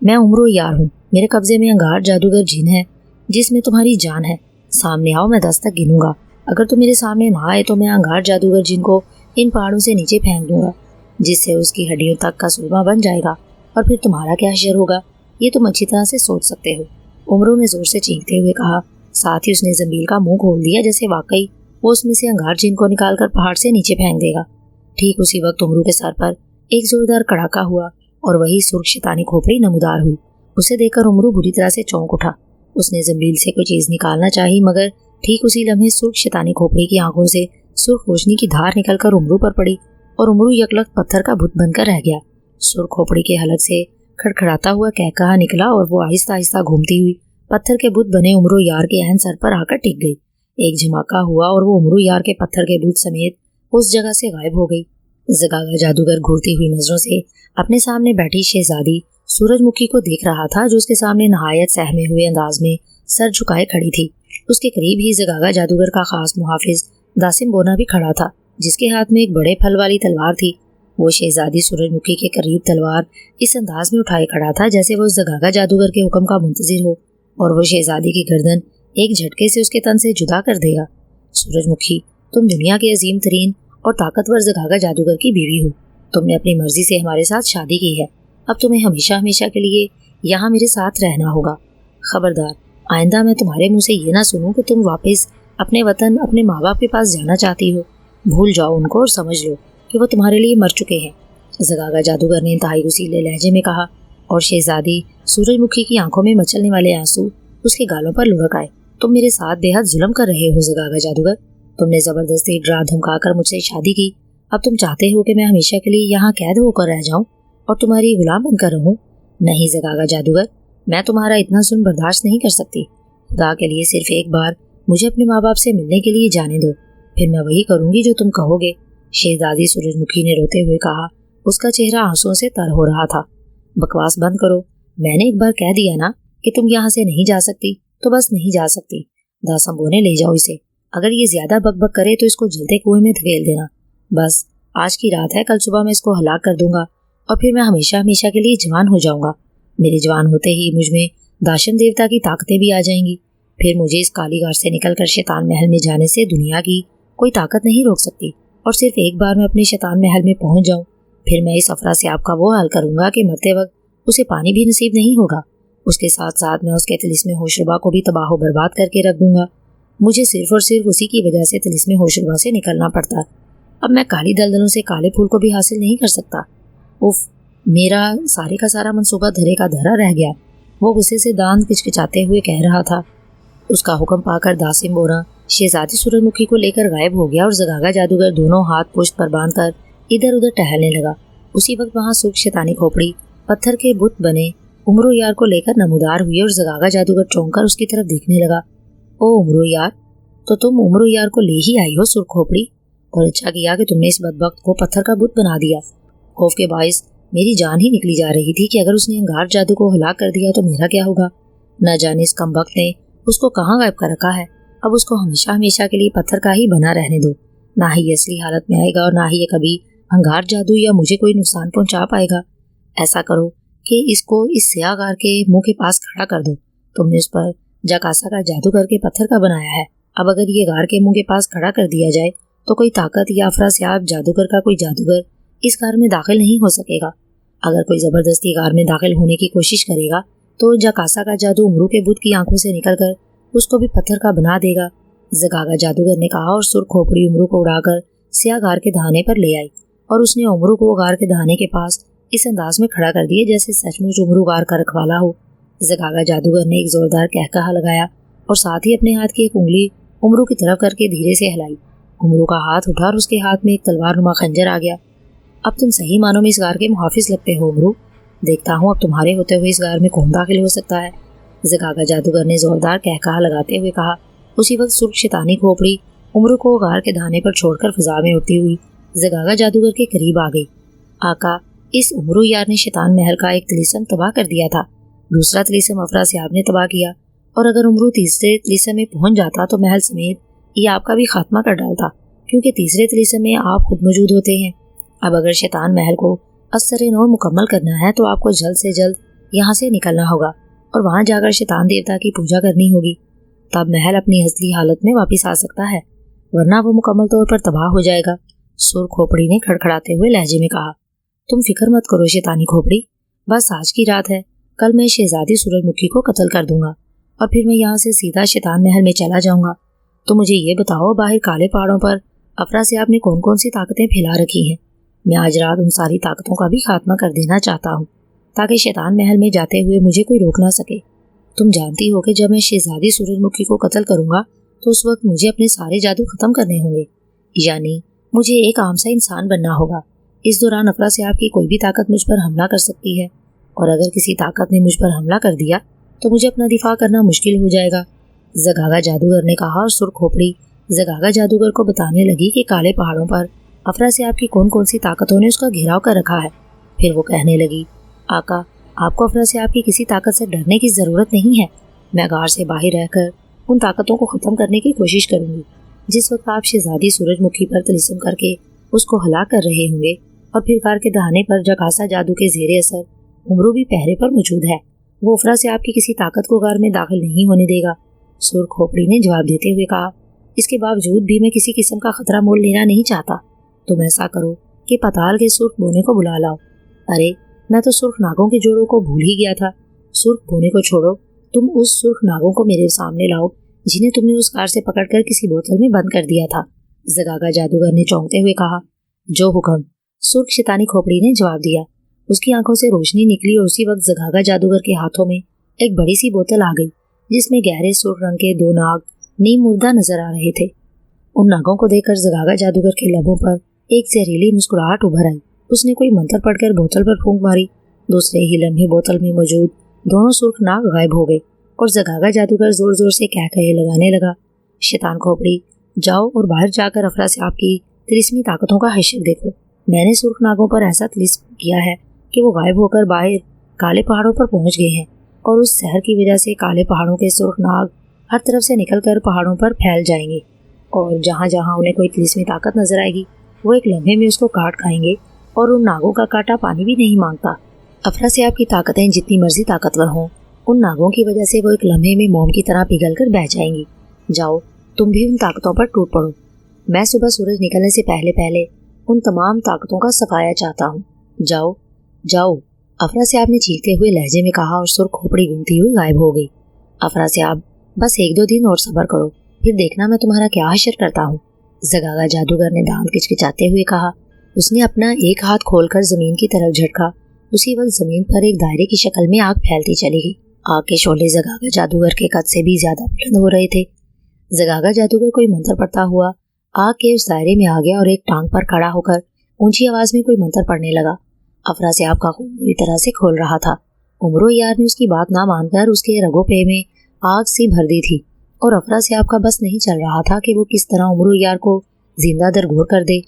میں امرو یار ہوں، میرے قبضے میں انگار جادوگر جن ہے جس میں تمہاری جان ہے۔ سامنے آؤ، میں 10 تک گنوں گا، اگر تم میرے سامنے نہ آئے تو میں انگار جادوگر جن کو ان پہاڑوں سے نیچے پھینک دوں گا، جس سے اس کی ہڈیوں تک کا سلما بن جائے گا، اور پھر تمہارا کیا حشر ہوگا یہ تم اچھی طرح سے سوچ سکتے ہو۔ امرو نے زور سے چینکتے ہوئے کہا، ساتھ ہی اس نے زنبیل کا منہ کھول دیا جیسے واقعی وہ اس میں سے انگار جن کو نکال کر پہاڑ سے نیچے پھینک دے گا۔ ٹھیک اسی وقت امرو کے سر پر ایک زوردار کڑاکا ہوا اور وہی سرخ شیطانی کھوپڑی نمودار ہوئی۔ اسے دیکھ کر امرو بری طرح سے چونک اٹھا۔ اس نے زنبیل سے کوئی چیز نکالنا چاہی، مگر ٹھیک اسی لمحے سرخ شیطانی کھوپڑی کی آنکھوں سے سرخ روشنی کی دھار نکل کر امرو پر پڑی और उमरू यकलक पत्थर का बुत बनकर रह गया। सुर खोपड़ी के हलक से खड़खड़ाता हुआ कहकहा निकला और वो आहिस्ता आहिस्ता घूमती हुई पत्थर के बुत बने उमरू यार के एहन सर पर आकर टिक गई। एक झमाका हुआ और वो उमरू यार के पत्थर के बुत समेत उस जगह से गायब हो गई। ज़गागा जादूगर घूरती हुई नजरों से अपने सामने बैठी शहजादी सूरजमुखी को देख रहा था, जो उसके सामने नहायत सहमे हुए अंदाज में सर झुकाए खड़ी थी। उसके करीब ही ज़गागा जादूगर का खास मुहाफिज दासिम बोना भी खड़ा था, जिसके हाथ में एक बड़े फल वाली तलवार थी। वो शहजादी सूरजमुखी के करीब तलवार इस अंदाज में उठाए खड़ा था जैसे वो ज़गागा जादूगर के हुक्म का मुंतजिर हो और वो शहजादी की गर्दन एक झटके से उसके तन से जुदा कर देगा। सूरजमुखी, तुम दुनिया के अजीम तरीन और ताकतवर ज़गागा जादूगर की बीवी हो। तुमने अपनी मर्जी से हमारे साथ शादी की है। अब तुम्हें हमेशा हमेशा के लिए यहाँ मेरे साथ रहना होगा। खबरदार, आइंदा मैं तुम्हारे मुंह से ये ना सुनूं कि तुम वापस अपने वतन, अपने माँ बाप के पास जाना चाहती हो। भूल जाओ उनको और समझ लो कि वो तुम्हारे लिए मर चुके हैं। ज़गागा जादूगर ने इंतहाई गुस्सीले लहजे में कहा और शहजादी सूरजमुखी की आंखों में मचलने वाले आंसू उसके गालों पर लुढ़क आए। तुम मेरे साथ बेहद जुल्म कर रहे हो ज़गागा जादूगर। तुमने जबरदस्ती डरा धमका कर मुझसे शादी की। अब तुम चाहते हो कि मैं हमेशा के लिए यहाँ कैद होकर रह जाऊं और तुम्हारी गुलाम बनकर रहूं। नहीं ज़गागा जादूगर, मैं तुम्हारा इतना जुल्म बर्दाश्त नहीं कर सकती। खुदा के लिए सिर्फ एक बार मुझे अपने माँ बाप से मिलने के लिए जाने दो, फिर मैं वही करूंगी जो तुम कहोगे। शहजादी सूरजमुखी ने रोते हुए कहा। उसका चेहरा आंसुओं से तर हो रहा था। बकवास बंद करो। मैंने एक बार कह दिया ना कि तुम यहाँ से नहीं जा सकती, तो बस नहीं जा सकती। दासम बोने ले जाओ इसे। अगर ये ज्यादा बकबक करे तो इसको जलते कुएं में धकेल देना। बस आज की रात है, कल सुबह मैं इसको हलाक कर दूंगा और फिर मैं हमेशा हमेशा के लिए जवान हो जाऊंगा। मेरे जवान होते ही मुझ में दाशम देवता की ताकतें भी आ जाएंगी। फिर मुझे इस कालीगार से निकलकर शैतान महल में जाने से दुनिया की कोई ताकत नहीं रोक सकती। और सिर्फ एक बार मैं अपने शैतान महल में पहुंच जाऊं, फिर मैं इस अफरा से आपका वो हाल करूंगा कि मरते वक्त उसे पानी भी नसीब नहीं होगा। उसके साथ साथ मैं उसके तिलिस्मे होशरुबा को भी तबाह बर्बाद करके रख दूंगा। मुझे सिर्फ और सिर्फ उसी की वजह से तिलिस्मे होशरुबा से निकलना पड़ता है। अब मैं काली दलदलों से काले फूल को भी हासिल नहीं कर सकता। उफ, मेरा सारे का सारा मंसूबा धरे का धरा रह गया। वो गुस्से से दांत किचकिचाते हुए कह रहा था। उसका हुक्म पाकर दासिम बोना शहजादी सूरजमुखी को लेकर गायब हो गया और ज़गागा जादूगर दोनों हाथ पुश्त पर बांधकर इधर उधर टहलने लगा। उसी वक्त वहाँ सुख शैतानी खोपड़ी पत्थर के बुत बने उमरू यार को लेकर नमूदार हुई और ज़गागा जादूगर चौंक कर उसकी तरफ देखने लगा। ओ उमरू यार, तो तुम उमरू यार को ले ही आई हो सुर खोपड़ी, और अच्छा किया कि तुमने इस बदबख्त को पत्थर का बुत बना दिया। खौफ के बाइस मेरी जान ही निकली जा रही थी कि अगर उसने अंगार जादू को हलाक कर दिया तो मेरा क्या होगा। न जाने इस कमबख्त ने उसको कहाँ गायब कर रखा है। अब उसको हमेशा हमेशा के लिए पत्थर का ही बना रहने दो। ना ही ये असली हालत में आएगा और ना ही ये कभी अंगार जादू या मुझे कोई नुकसान पहुंचा पाएगा। ऐसा करो कि इसको इस सियागार के मुंह के पास खड़ा कर दो। तुमने उस पर जाकासा का जादू करके पत्थर का बनाया है। अब अगर ये गार के मुंह के पास खड़ा कर दिया जाए तो कोई ताकत या अफरा-सियाब जादूगर का कोई जादूगर इस गार में दाखिल नहीं हो सकेगा। अगर कोई जबरदस्ती गार में दाखिल होने की कोशिश करेगा तो जाकासा का जादू उमरू के बुत की आंखों से निकलकर उसको भी पत्थर का बना देगा। ज़गागा जादूगर ने कहा और सुर खोपड़ी उमरू को उड़ाकर सिया गार के दहाने पर ले आई और उसने उमरू को गार के दहाने के पास इस अंदाज में खड़ा कर दिया जैसे सचमुच उमरू गार का रखवाला हो। ज़गागा जादूगर ने एक जोरदार कहकहा लगाया और साथ ही अपने हाथ की एक उंगली उमरू की तरफ करके धीरे से हिलाई। उमरू का हाथ उठा और उसके हाथ में एक तलवार नुमा खंजर आ गया। अब तुम सही मानों में इस गार के मुहाफिज लगते हो उमरू। देखता हूँ अब तुम्हारे होते हुए इस गार में कौन दाखिल हो सकता है। ज़गागा जादूगर ने जोरदार कहकहा लगाते हुए कहा। उसी वक्त सुर्ख शैतानी खोपड़ी उमरू को गार के धाने पर छोड़कर फिजा में उड़ती हुई ज़गागा जादूगर के करीब आ गई। आका, इस उमरू यार ने शैतान महल का एक तिलिस्म तबाह कर दिया था। दूसरा तिलिस्म अफरा-सियाब ने तबाह किया और अगर उमरू तीसरे तिलिस्म में पहुंच जाता तो महल समेत ये आपका भी खात्मा कर डालता, क्योंकि तीसरे तिलिस्म में आप खुद मौजूद होते हैं। अब अगर शैतान महल को असर-ए-नौ मुकम्मल करना है तो आपको जल्द से जल्द यहाँ से निकलना होगा और वहाँ जाकर शैतान देवता की पूजा करनी होगी। तब महल अपनी असली हालत में वापस आ सकता है, वरना वो मुकम्मल तौर पर तबाह हो जाएगा। सुर खोपड़ी ने खड़खड़ाते हुए लहजे में कहा। तुम फिक्र मत करो शैतानी खोपड़ी, बस आज की रात है, कल मैं शहजादी सूरजमुखी को कत्ल कर दूंगा और फिर मैं यहाँ से सीधा शैतान महल में चला जाऊंगा। तो मुझे ये बताओ, बाहर काले पहाड़ों पर अफरा-सियाब ने कौन कौन सी ताकतें फैला रखी हैं। मैं आज रात उन सारी ताकतों का भी खात्मा कर देना चाहता हूँ ताकि शैतान महल में जाते हुए मुझे कोई रोक ना सके। तुम जानती हो कि जब मैं शहजादी सूरजमुखी को कत्ल करूंगा तो उस वक्त मुझे अपने सारे जादू खत्म करने होंगे, यानी मुझे एक आम सा इंसान बनना होगा। इस दौरान अफरासियाब की कोई भी ताकत मुझ पर हमला कर सकती है, और अगर किसी ताकत ने मुझ पर हमला कर दिया तो मुझे अपना दिफा करना मुश्किल हो जाएगा, ज़गागा जादूगर ने कहा। और सुर्ख खोपड़ी ज़गागा जादूगर को बताने लगी कि काले पहाड़ों पर अफरासियाब की कौन कौन सी ताकतों ने उसका घेराव कर रखा है। फिर वो कहने लगी, आका, आपको अफरासियाब की किसी ताकत से डरने की ज़रूरत नहीं है। मैं गार से बाहर रहकर उन ताकतों को ख़त्म करने की कोशिश करूँगी। जिस वक्त आप शहजादी सूरजमुखी पर तिलिस्म करके उसको हलाक कर रहे होंगे और फिर गार के दहाने पर जकासा जादू के ज़ेरे असर उमरू भी पहरे पर मौजूद है, वो अफरासियाब की किसी ताकत को गार में दाखिल नहीं होने देगा। सुर्ख खोपड़ी ने जवाब देते हुए कहा, इसके बावजूद भी मैं किसी किस्म का खतरा मोल लेना नहीं चाहता। तुम ऐसा करो कि पताल के सुर्ख बोने को बुला लाओ। अरे, मैं तो सुर्ख नागों के जोड़ों को भूल ही गया था। सुर्ख बोने को छोड़ो, तुम उस सुर्ख नागों को मेरे सामने लाओ जिन्हें तुमने उस कार से पकड़कर किसी बोतल में बंद कर दिया था, ज़गागा जादूगर ने चौंकते हुए कहा। जो हुक्म, सुर्ख शैतानी खोपड़ी ने जवाब दिया। उसकी आंखों से रोशनी निकली और उसी वक्त ज़गागा जादूगर के हाथों में एक बड़ी सी बोतल आ गई जिसमें गहरे सुर्ख रंग के 2 नाग नीम मुर्दा नजर आ रहे थे। उन नागों को देखकर ज़गागा जादूगर के लबों पर एक जहरीली मुस्कुराहट उभर आई। उसने कोई मंत्र पढ़कर बोतल पर फूंक मारी। दूसरे ही लम्हे बोतल में मौजूद दोनों सुर्ख नाग गायब हो गए और ज़गागा जादूगर जोर जोर से कह कहे लगाने लगा, शैतान खोपड़ी, जाओ और बाहर जाकर अफरासियाब की तिलिस्मी ताकतों का हश्र देखो। मैंने सुर्ख नागों पर ऐसा तिलिस्म किया है कि वो गायब होकर बाहर काले पहाड़ों पर पहुंच गए हैं, और उस शहर की वजह से काले पहाड़ों के सुर्ख नाग हर तरफ से निकलकर पहाड़ों पर फैल जाएंगे, और जहाँ जहाँ उन्हें कोई तिलिस्मी ताकत नजर आएगी वो एक लम्हे में उसको काट खाएंगे, और उन नागों का काटा पानी भी नहीं मांगता। अफरासियाब की ताकतें जितनी मर्जी ताकतवर हों, उन नागों की वजह से वो एक लम्हे में मोम की तरह पिघल कर बह जाएंगी। जाओ, तुम भी उन ताकतों पर टूट पड़ो। मैं सुबह सूरज निकलने से पहले पहले उन तमाम ताकतों का सफाया चाहता हूँ। जाओ जाओ, अफरासियाब ने चीखते हुए लहजे में कहा, और सुर्ख खोपड़ी घूमती हुई गायब हो गई। अफरासियाब, बस 1-2 दिन और सब्र करो, फिर देखना मैं तुम्हारा क्या हश्र करता हूँ, ज़गागा जादूगर ने दांत किचकिचाते हुए कहा। उसने अपना एक हाथ खोलकर जमीन की तरफ झटका। उसी वक्त जमीन पर एक दायरे की शक्ल में आग फैलती चली गई। आग के शोले ज़गागा जादूगर के कद से भी ज्यादा बुलंद हो रहे थे। ज़गागा जादूगर कोई मंत्र पढ़ता हुआ आग के उस दायरे में आ गया और एक टांग पर खड़ा होकर ऊंची आवाज में कोई मंत्र पढ़ने लगा। अफरासियाब का खून बुरी तरह से खोल रहा था। उमरो यार ने उसकी बात ना मानकर उसके रगों पे में आग सी भर दी थी, और अफरासियाब का बस नहीं चल रहा था कि वो किस तरह उमरो यार को जिंदा दरगोर कर दे।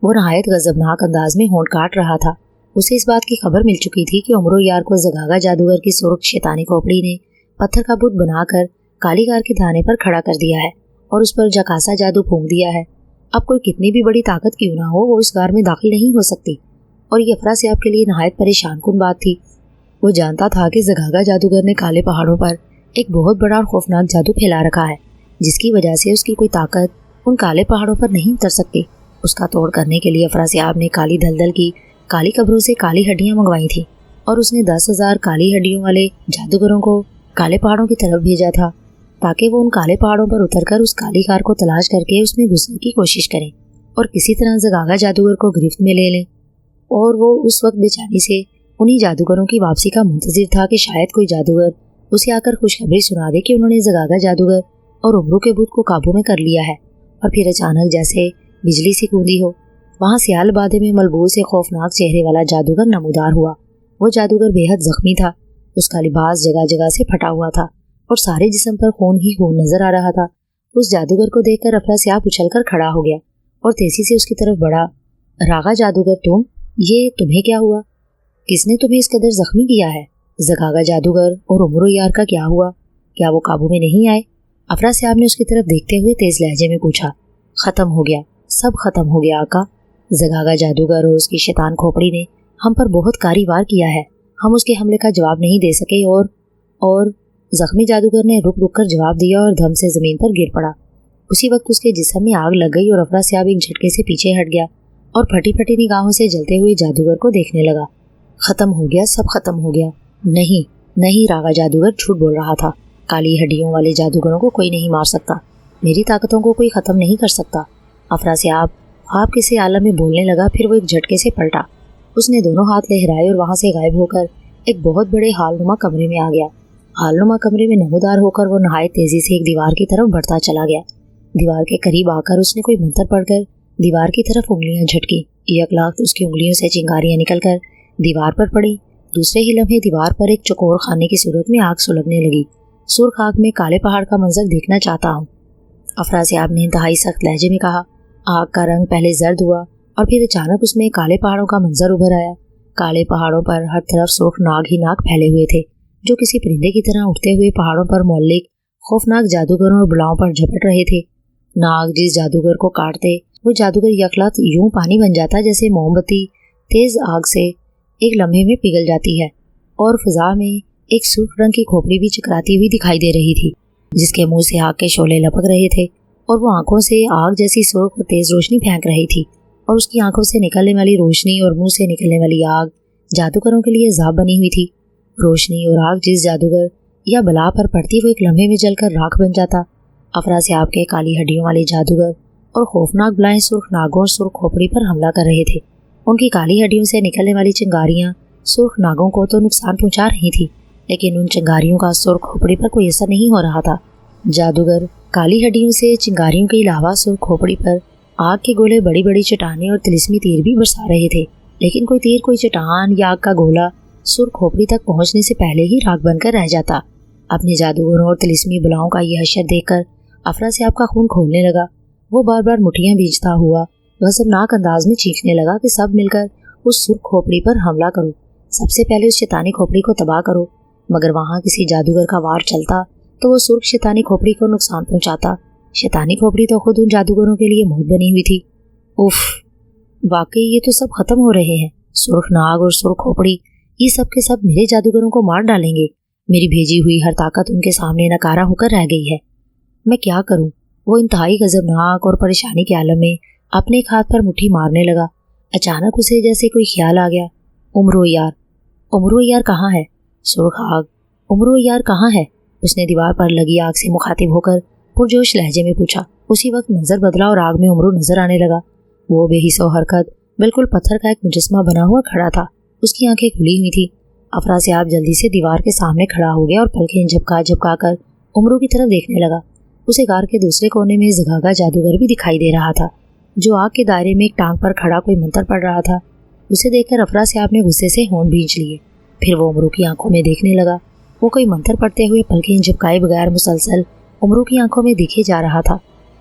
वो नहायत गजबनाक अंदाज में होंठ काट रहा था। उसे इस बात की खबर मिल चुकी थी कि उमरो यार को ज़गागा जादूगर की सुर्ख शैतानी खोपड़ी ने पत्थर का बुत बनाकर कालीगार के धाने पर खड़ा कर दिया है और उस पर जकासा जादू फूंक दिया है। अब कोई कितनी भी बड़ी ताकत क्यों ना हो, वो इस गार में दाखिल नहीं हो सकती, और ये अफरासियाब के लिए नहायत परेशान कुन बात थी। वो जानता था कि ज़गागा जादूगर ने काले पहाड़ों पर एक बहुत बड़ा और खौफनाक जादू फैला रखा है, जिसकी वजह से उसकी कोई ताकत उन काले पहाड़ों पर नहीं उतर सकती। उसका तोड़ करने के लिए अफरासियाब ने काली दलदल की काली कब्रों से काली हड्डियां मंगवाई थी, और उसने 10,000 काली हड्डियों वाले जादूगरों को काले पहाड़ों की तरफ भेजा था, ताकि वो उन काले पहाड़ों पर उतरकर उस काली कार को तलाश करके उसमें घुसने की कोशिश करें और किसी तरह ज़गागा जादूगर को गिरफ्त में ले लें। और वो उस वक्त बेचैनी से उन्हीं जादूगरों की वापसी का मुंतजिर था कि शायद कोई जादूगर उसे आकर खुशखबरी सुना दे कि उन्होंने ज़गागा जादूगर और उमरू के बुत को काबू में कर लिया है। और फिर अचानक जैसे बिजली सी कूदी हो, वहाँ सियाल बादे में मलबूस से खौफनाक चेहरे वाला जादूगर नमूदार हुआ। वो जादूगर बेहद जख्मी था। उसका लिबास जगह जगह से फटा हुआ था और सारे जिस्म पर खून ही खून नजर आ रहा था। उस जादूगर को देखकर अफरासियाब उछलकर खड़ा हो गया और तेजी से उसकी तरफ बढ़ा। रागा जादूगर, ये तुम्हें क्या हुआ? किसने तुम्हें इस कदर जख्मी किया है? ज़गागा जादूगर और उमरो यार का क्या हुआ? क्या वो काबू में नहीं आए? अफरासियाब ने उसकी तरफ देखते हुए तेज लहजे में पूछा। खत्म हो गया, सब खत्म हो गया आका। ज़गागा जादूगर और उसकी शैतान खोपड़ी ने हम पर बहुत कारी वार किया है। हम उसके हमले का जवाब नहीं दे सके और जख्मी जादूगर ने रुक रुक कर जवाब दिया और धम से जमीन पर गिर पड़ा। उसी वक्त उसके जिस्म में आग लग गई और अफरासियाब एक झटके से पीछे हट गया और फटी फटी निगाहों से जलते हुए जादूगर को देखने लगा। खत्म हो गया, सब खत्म हो गया। नहीं नहीं, रागा जादूगर झूठ बोल रहा था। काली हड्डियों वाले जादूगरों को कोई नहीं मार सकता, मेरी ताकतों को कोई खत्म नहीं कर सकता। अफरासियाब ख्वाब किसी आलम में बोलने लगा। फिर वो एक झटके से पलटा। उसने दोनों हाथ लहराए और वहां से गायब होकर एक बहुत बड़े हालनुमा कमरे में आ गया। हालनुमा कमरे में नमूदार होकर वो नहायत तेजी से एक दीवार की तरफ बढ़ता चला गया। दीवार के करीब आकर उसने कोई मंत्र पढ़कर दीवार की तरफ उंगलियां झटकी। एक लाख उसकी उंगलियों से चिंगारियां निकलकर दीवार पर पड़ी। दूसरे ही लम्हे दीवार पर एक चौकोर खाने की सूरत में आग सुलगने लगी। सुर्ख आग में काले पहाड़ का मंजर देखना चाहता हूँ, अफरासियाब ने इंतहाई सख्त लहजे में कहा। आग का रंग पहले जर्द हुआ और फिर अचानक उसमें काले पहाड़ों का मंजर उभर आया। काले पहाड़ों पर हर तरफ सुर्ख नाग ही नाग फैले हुए थे, जो किसी परिंदे की तरह उठते हुए पहाड़ों पर मौलिक खौफनाक जादूगरों और बुलाओं पर झपट रहे थे। नाग जिस जादूगर को काटते वो जादूगर यकलत यूं पानी बन जाता जैसे मोमबत्ती तेज आग से एक लम्हे में पिघल जाती है, और फिजा में एक सुर्ख रंग की खोपड़ी भी चकराती हुई दिखाई दे रही थी, जिसके मुंह से आग के शोले लपक रहे थे और वो आंखों से आग जैसी सुर्ख और तेज रोशनी फेंक रही थी। और उसकी आंखों से निकलने वाली रोशनी और मुंह से निकलने वाली आग जादूगरों के लिए अज़ाब बनी हुई थी। रोशनी और आग जिस जादूगर या बला पर पड़ती वो एक लम्हे में जलकर राख बन जाता। अफरासियाब के काली हड्डियों वाले जादूगर और खौफनाक बलाएं सुर्ख नागों और सुर्ख खोपड़ी पर हमला कर रहे थे। उनकी काली हड्डियों से निकलने वाली चिंगारियां सुर्ख नागों को तो नुकसान पहुंचा रही थी, लेकिन उन चिंगारियों का सुर्ख खोपड़ी पर कोई असर नहीं हो रहा था। जादूगर काली हड्डियों से चिंगारियों के अलावा सुर्ख खोपड़ी पर आग के गोले, बड़ी बड़ी चट्टानें और तिलिस्मी तीर भी बरसा रहे थे, लेकिन कोई तीर, कोई चट्टान या आग का गोला सुर्ख खोपड़ी तक पहुंचने से पहले ही राख बनकर रह जाता। अपने जादूगरों और तिलिस्मी बुलाओं का यह हशर देखकर अफरासियाब का खून खोलने लगा। वो बार बार मुठ्ठियां भींचता हुआ गजबनाक अंदाज में चीखने लगा कि सब मिलकर उस सुर्ख खोपड़ी पर हमला करो, सबसे पहले उस शैतानी खोपड़ी को तबाह करो। मगर वहां किसी जादूगर का वार चलता तो वो सुर्ख शैतानी खोपड़ी को नुकसान पहुंचाता। शैतानी खोपड़ी तो खुद उन जादूगरों के लिए मौत बनी हुई थी। उफ, वाकई ये तो सब खत्म हो रहे हैं। सुर्ख नाग और सुर्ख खोपड़ी, ये सब के सब मेरे जादूगरों को मार डालेंगे। मेरी भेजी हुई हर ताकत उनके सामने नकारा होकर रह गई है। मैं क्या करूं? वो इंतहाई गजबनाक और परेशानी के आलम में अपने एक हाथ पर मुट्ठी मारने लगा। अचानक उसे जैसे कोई ख्याल आ गया। उमरो यार, उमरो यार कहाँ है? सुर्ख आग, उमरो यार कहाँ है? उसने दीवार पर लगी आग से मुखातिब होकर पुरजोश लहजे में पूछा। उसी वक्त मंजर बदला और आग में उमरो नजर आने लगा। वो बेहिसो हरकत, बिल्कुल पत्थर का एक मुजस्मा बना हुआ खड़ा था। उसकी आंखें खुली हुई थी। अफरासियाब जल्दी से दीवार के सामने खड़ा हो गया और पलकें झपका झपका कर उमरो की तरफ देखने लगा। उसे गार के दूसरे कोने में जगागा जादूगर भी दिखाई दे रहा था, जो आग के दायरे में एक टांग पर खड़ा कोई मंत्र पढ़ रहा था। उसे देखकर अफरासियाब ने गुस्से से होंठ भींच लिए। फिर वो उमरो की आंखों में देखने लगा। वो कोई मंत्र पढ़ते हुए पलकें झपकाए बगैर मुसलसल उमरो की आंखों में दिखे जा रहा था।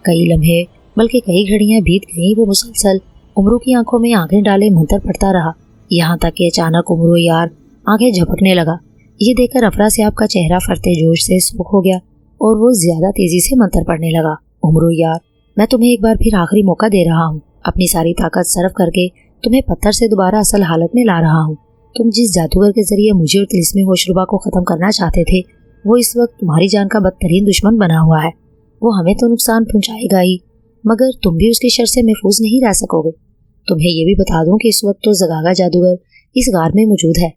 कई लम्हे, बल्कि कई घड़ियां बीत गईं। वो मुसलसल उमरो की आंखों में आंखें डाले मंत्र पढ़ता रहा, यहाँ तक कि अचानक उमरो यार आंखें झपकने लगा। ये देखकर अफरासियाब का चेहरा फरते जोश से सुर्ख हो गया और वो ज्यादा तेजी से मंत्र पढ़ने लगा। उमरो यार, मैं तुम्हें एक बार फिर आखिरी मौका दे रहा हूँ। अपनी सारी ताकत सर्व करके तुम्हें पत्थर से दोबारा असल हालत में ला रहा हूँ। तुम जिस जादूगर के जरिए मुझे और तिलिस्मी होशरुबा को खत्म करना चाहते थे, वो इस वक्त तुम्हारी जान का बदतरीन दुश्मन बना हुआ है। वो हमें तो नुकसान पहुंचाएगा ही, मगर तुम भी उसके शर से महफूज नहीं रह सकोगे। तुम्हें ये भी बता दूं कि इस वक्त तो जगागा जादूगर इस गार में मौजूद है,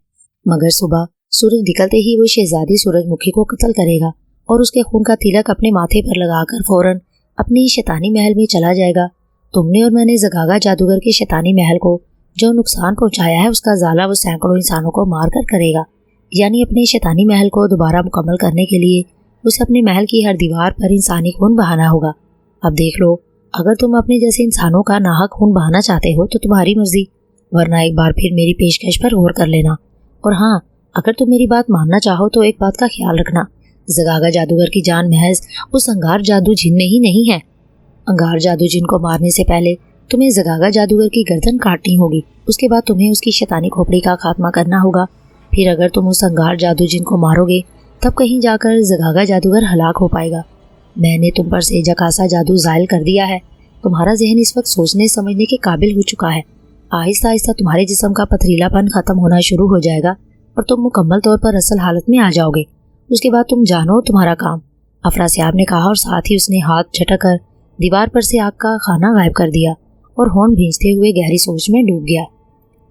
मगर सुबह सूरज निकलते ही वो शहजादी सूरजमुखी को कत्ल करेगा और उसके खून का तिलक अपने माथे पर लगाकर फौरन अपनी शैतानी महल में चला जाएगा। तुमने और मैंने जगागा जादूगर के शैतानी महल को जो नुकसान पहुंचाया है, उसका ज़ाला वो सैकड़ों इंसानों को मार कर करेगा। यानी अपने शैतानी महल को दोबारा मुकम्मल करने के लिए उसे अपने महल की हर दीवार पर इंसानी खून बहाना होगा। अब देख लो, अगर तुम अपने जैसे इंसानों का नाहक खून बहाना चाहते हो तो तुम्हारी मर्जी, वरना एक बार फिर मेरी पेशकश पर गौर कर लेना। और हाँ, अगर तुम मेरी बात मानना चाहो तो एक बात का ख्याल रखना, जगागा जादूगर की जान महज उस अंगार जादू जिन में ही नहीं है। अंगार जादू जिन को मारने से पहले तुम्हें जगागा जादूगर की गर्दन काटनी होगी। उसके बाद तुम्हें उसकी शैतानी खोपड़ी का खात्मा करना होगा। फिर अगर तुम उस अंगार जादू जिन को मारोगे, तब कहीं जाकर जगागा जादूगर हलाक हो पाएगा। मैंने तुम पर से जकासा जादू जायल कर दिया है। तुम्हारा जहन इस वक्त सोचने समझने के काबिल हो चुका है। आहिस्ता आहिस्ता तुम्हारे जिस्म का पथरीलापन खत्म होना शुरू हो जाएगा और तुम मुकम्मल तौर पर असल हालत में आ जाओगे। उसके बाद तुम जानो तुम्हारा काम। अफरासियाब ने कहा और साथ ही उसने हाथ झटक कर दीवार पर से आग का खाना गायब कर दिया और होंठ भींचते हुए गहरी सोच में डूब गया।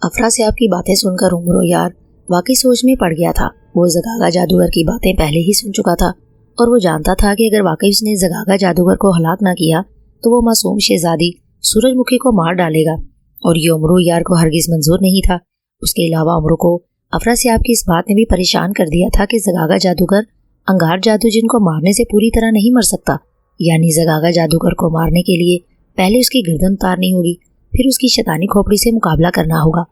अफरासियाब की बातें सुनकर उमरो यार वाकई सोच में पड़ गया था। वो जगागा जादूगर की बातें पहले ही सुन चुका था और वो जानता था कि अगर वाकई उसने जगागा जादूगर को हलाक ना किया तो वो मासूम शहजादी सूरजमुखी को मार डालेगा, और ये उमरो यार को हरगिज मंजूर नहीं था। उसके अलावा उमरो को अफरासियाब की इस बात ने भी परेशान कर दिया था कि जगागा जादूगर अंगार जादू जिनको मारने से पूरी तरह नहीं मर सकता। यानी जगागा जादूगर को मारने के लिए पहले उसकी गर्दन उतारनी होगी, फिर उसकी शैतानी खोपड़ी से मुकाबला करना होगा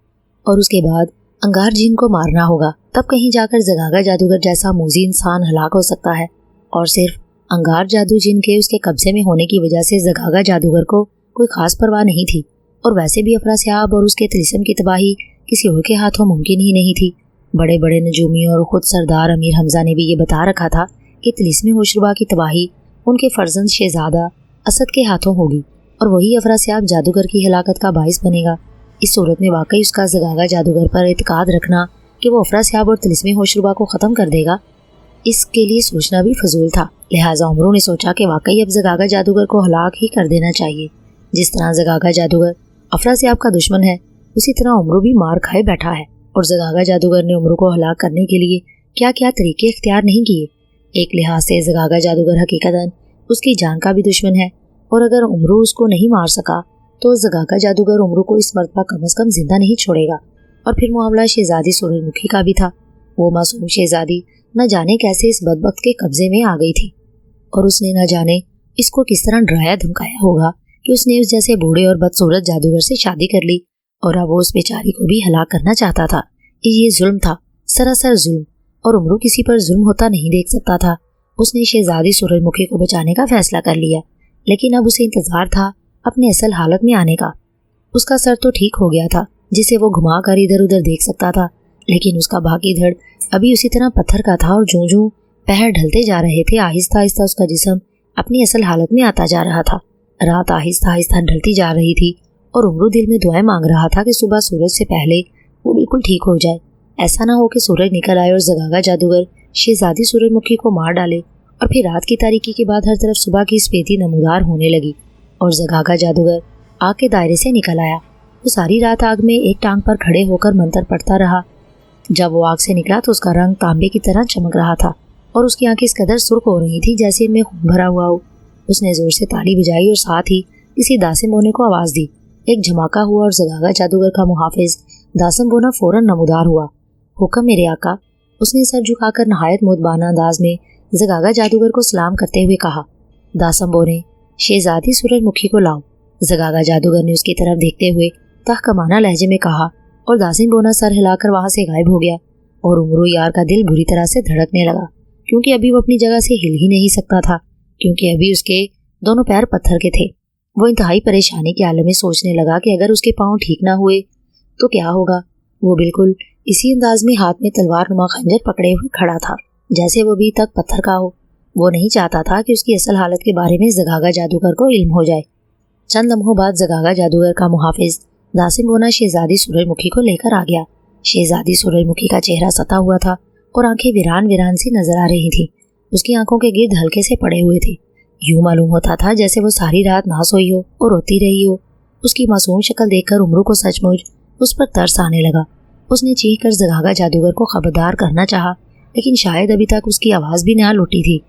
और उसके बाद अंगार जिन को मारना होगा। तब कहीं जाकर जगागा जादूगर जैसा मूजी इंसान हलाक हो सकता है। और सिर्फ अंगार जादू जिन के उसके कब्जे में होने की वजह से जगागा जादूगर को कोई खास परवाह नहीं थी। और वैसे भी अफरासियाब और उसके तिलिस्म की तबाही किसी और के हाथों मुमकिन ही नहीं थी। बड़े बड़े नजूमी और खुद सरदार अमीर हमजा ने भी ये बता रखा था कि तिलिस्मी होशरुबा की तबाही उनके फर्जंद शहजादा असद के हाथों होगी और वही अफरासियाब जादूगर की हलाकत का बाइस बनेगा। इस सूरत में वाकई उसका जगागा जादूगर पर एतकाद रखना कि वो अफरासियाब और तिलिस्मी होशरुबा को ख़त्म कर देगा, इसके लिए सोचना भी फजूल था। लिहाजा उमरों ने सोचा कि वाकई अब जगागा जादूगर को हलाक ही कर देना चाहिए। जिस तरह जगागा जादूगर अफरासियाब का दुश्मन है, उसी तरह उमरों भी मार खाए बैठा है। और जगागा जादूगर ने उमरों को हलाक करने के लिए क्या क्या तरीके इख्तियार नहीं किए। एक लिहाज से जगागा जादूगर हकीकतन उसकी जान का भी दुश्मन है और अगर उमरों उसको नहीं मार सका तो जगागा जादूगर उमरों को इस मरतबा कम अज़ कम जिंदा नहीं छोड़ेगा। और फिर मामला शहजादी सूरजमुखी का भी था। वो मासूम शहजादी न जाने कैसे इस बदबख्त के कब्जे में आ गई थी और उसने न जाने इसको किस तरह डराया धमकाया होगा कि उसने उस जैसे बूढ़े और बदसूरत जादूगर से शादी कर ली और अब वो उस बेचारी को भी हलाक करना चाहता था। ये जुल्म था, सरासर जुल्म, और उमरों किसी पर जुल्म होता नहीं देख सकता था। उसने शहजादी सूरजमुखी को बचाने का फैसला कर लिया, लेकिन अब उसे इंतजार था अपने असल हालत में आने का। उसका सर तो ठीक हो गया था जिसे वो घुमा कर इधर उधर देख सकता था, लेकिन उसका बाकी धड़ अभी उसी तरह पत्थर का था और जूं जूं पहर ढलते जा रहे थे आहिस्ता आहिस्ता उसका जिस्म अपनी असल हालत में आता जा रहा था। रात आहिस्ता आहिस्ता ढलती जा रही थी और उमरू दिल में दुआएं मांग रहा था कि सुबह सूरज से पहले वो बिल्कुल ठीक हो जाए। ऐसा ना हो कि सूरज निकल आए और जगागा जादूगर शहजादी सूरजमुखी को मार डाले और फिर रात की तारीकी के बाद हर तरफ सुबह की स्फेदी नमूदार होने लगी और जगागा जादूगर आग के दायरे से निकल आया। वो सारी रात आग में एक टांग पर खड़े होकर मंतर पढ़ता रहा। जब वो आग से निकला तो उसका रंग तांबे की तरह चमक रहा था और उसकी आंखें इस कदर सुर्ख हो रही थी जैसे इनमें खून भरा हुआ हो। उसने जोर से ताली बजाई और साथ ही किसी दासिम बोने को आवाज़ दी। एक झमाका हुआ और जगागा जादूगर का मुहाफिज दासिम बोना फौरन नमूदार हुआ। हुक्म मेरे आका, उसने सर झुकाकर नहायत मुदबाना अंदाज में जगागा जादूगर को सलाम करते हुए कहा। दासिम बोने, शहजादी सूरजमुखी को लाओ। जगागा जादूगर ने उसकी तरफ देखते हुए तहकमाना लहजे में कहा और दासिम बोना सर हिलाकर वहां से गायब हो गया। और उमरू यार का दिल बुरी तरह से धड़कने लगा, क्योंकि अभी वो अपनी जगह से हिल ही नहीं सकता था, क्योंकि अभी उसके दोनों पैर पत्थर के थे। वो इंतहाई परेशानी के आलम में सोचने लगा कि अगर उसके पाँव ठीक ना हुए तो क्या होगा। वो बिल्कुल इसी अंदाज में हाथ में तलवार नुमा खंजर पकड़े हुए खड़ा था जैसे वो अभी तक पत्थर का हो। वो नहीं चाहता था कि उसकी असल हालत के बारे में जगागा जादूगर को इल्म हो जाए। चंद लम्हों बाद जगागा जादूगर का मुहाफिज दासिम बोना शहजादी सूरजमुखी को लेकर आ गया। शहजादी सूरजमुखी का चेहरा सता हुआ था और आंखें वीरान वीरान सी नजर आ रही थी। उसकी आंखों के गिर्द हल्के से पड़े हुए थे। यूं मालूम होता था जैसे वो सारी रात ना सोई हो और रोती रही हो। उसकी मासूम शक्ल देखकर उमरू को सचमुच उस पर तरस आने लगा। उसने चीख कर जगागा जादूगर को खबरदार करना चाहा, लेकिन शायद अभी तक उसकी आवाज़ भी ना लुटी थी।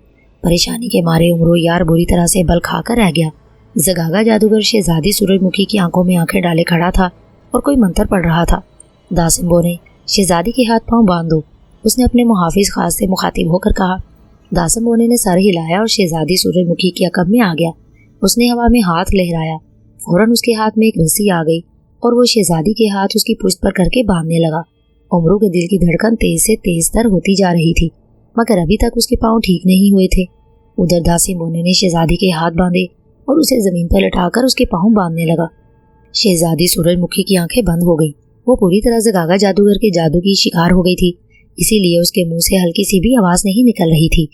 परेशानी के मारे उमरू यार बुरी तरह से बल खाकर रह गया। जगागा जादूगर शहजादी सूरजमुखी की आंखों में आंखें डाले खड़ा था और कोई मंत्र पढ़ रहा था। दासिम बोने, शहजादी के हाथ पांव बांध दो, उसने अपने मुहाफिज खास से मुखातिब होकर कहा। दासिम बोने ने सर हिलाया और शहजादी सूरजमुखी के अकब में आ गया। उसने हवा में हाथ लहराया, फौरन उसके हाथ में एक रस्सी आ गई और वो शहजादी के हाथ उसकी पुश्त पर करके बांधने लगा। उमरू के दिल की धड़कन तेज से तेज तर होती जा रही थी, मगर अभी तक उसके पाँव ठीक नहीं हुए थे। उधर दासिम बोने ने शहजादी के हाथ बांधे और उसे जमीन पर लटाकर उसके पाँव बांधने लगा। शहजादी सूरजमुखी की आंखें बंद हो गई। वो पूरी तरह जगागा जादूगर के जादू की शिकार हो गई थी, इसीलिए उसके मुंह से हल्की सी भी आवाज नहीं निकल रही थी।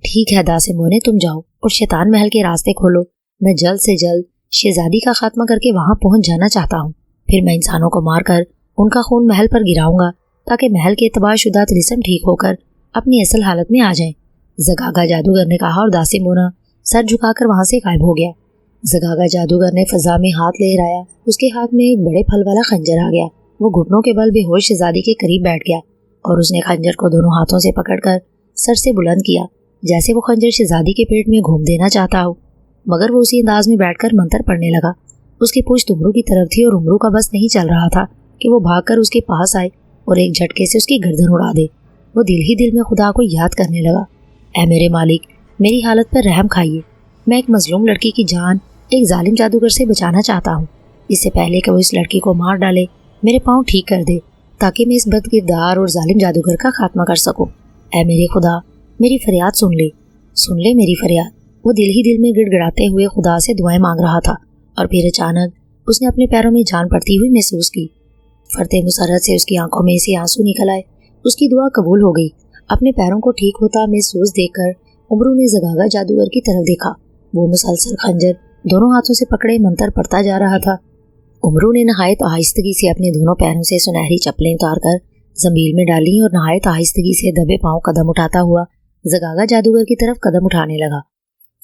ठीक है दासिम बोने, तुम जाओ और शैतान महल के रास्ते खोलो। मैं जल्द से जल्द शहजादी का खात्मा करके वहां पहुंच जाना चाहता हूँ। फिर मैं इंसानों को मारकर उनका खून महल पर गिराऊंगा ताकि महल के तबाह शुदा तिलिस्म ठीक होकर अपनी असल हालत में आ जाए। जगागा जादूगर ने कहा और दासिम बोना सर झुकाकर वहां से गायब हो गया। जगागा जादूगर ने फजा में हाथ लहराया। उसके हाथ में एक बड़े फल वाला खंजर आ गया। वो घुटनों के बल बेहोश शहजादी के करीब बैठ गया और उसने खंजर को दोनों हाथों से पकड़कर सर से बुलंद किया, जैसे वो खंजर शहजादी के पेट में घूम देना चाहता हो। मगर वो उसी अंदाज में बैठकर मंत्र पढ़ने लगा। उसकी पुश्त उमरू की तरफ थी और उमरू का बस नहीं चल रहा था कि वो भागकर उसके पास आए और एक झटके से उसकी गर्दन उड़ा दे। वो दिल ही दिल में खुदा को याद करने लगा, ऐ मेरे मालिक, मेरी हालत पर रहम खाइए। मैं एक मजलूम लड़की की जान एक जालिम जादूगर से बचाना चाहता हूँ। इससे पहले कि वो इस लड़की को मार डाले, मेरे पाँव ठीक कर दे ताकि मैं इस बदकिरदार और जालिम जादूगर का खात्मा कर सकूं। ऐ मेरे खुदा, मेरी फरियाद सुन ले मेरी फरियाद। वो दिल ही दिल में गिड़गिड़ाते हुए खुदा से दुआएं मांग रहा था और फिर अचानक उसने अपने पैरों में जान पड़ती हुई महसूस की। फरते मुसर्रत से उसकी आंखों में से आंसू निकल आए। उसकी दुआ कबूल हो गई। अपने पैरों को ठीक होता महसूस देखकर उमरू ने ज़गागा जादूगर की तरफ देखा। वो मुसलसल खंजर दोनों हाथों से पकड़े मंतर पढ़ता जा रहा था। उमरू ने नहायत आहिस्तगी से अपने दोनों पैरों से सुनहरी चप्पलें उतारकर जमीन में डाली और नहायत आहिस्तगी से दबे पांव कदम उठाता हुआ ज़गागा जादूगर की तरफ कदम उठाने लगा।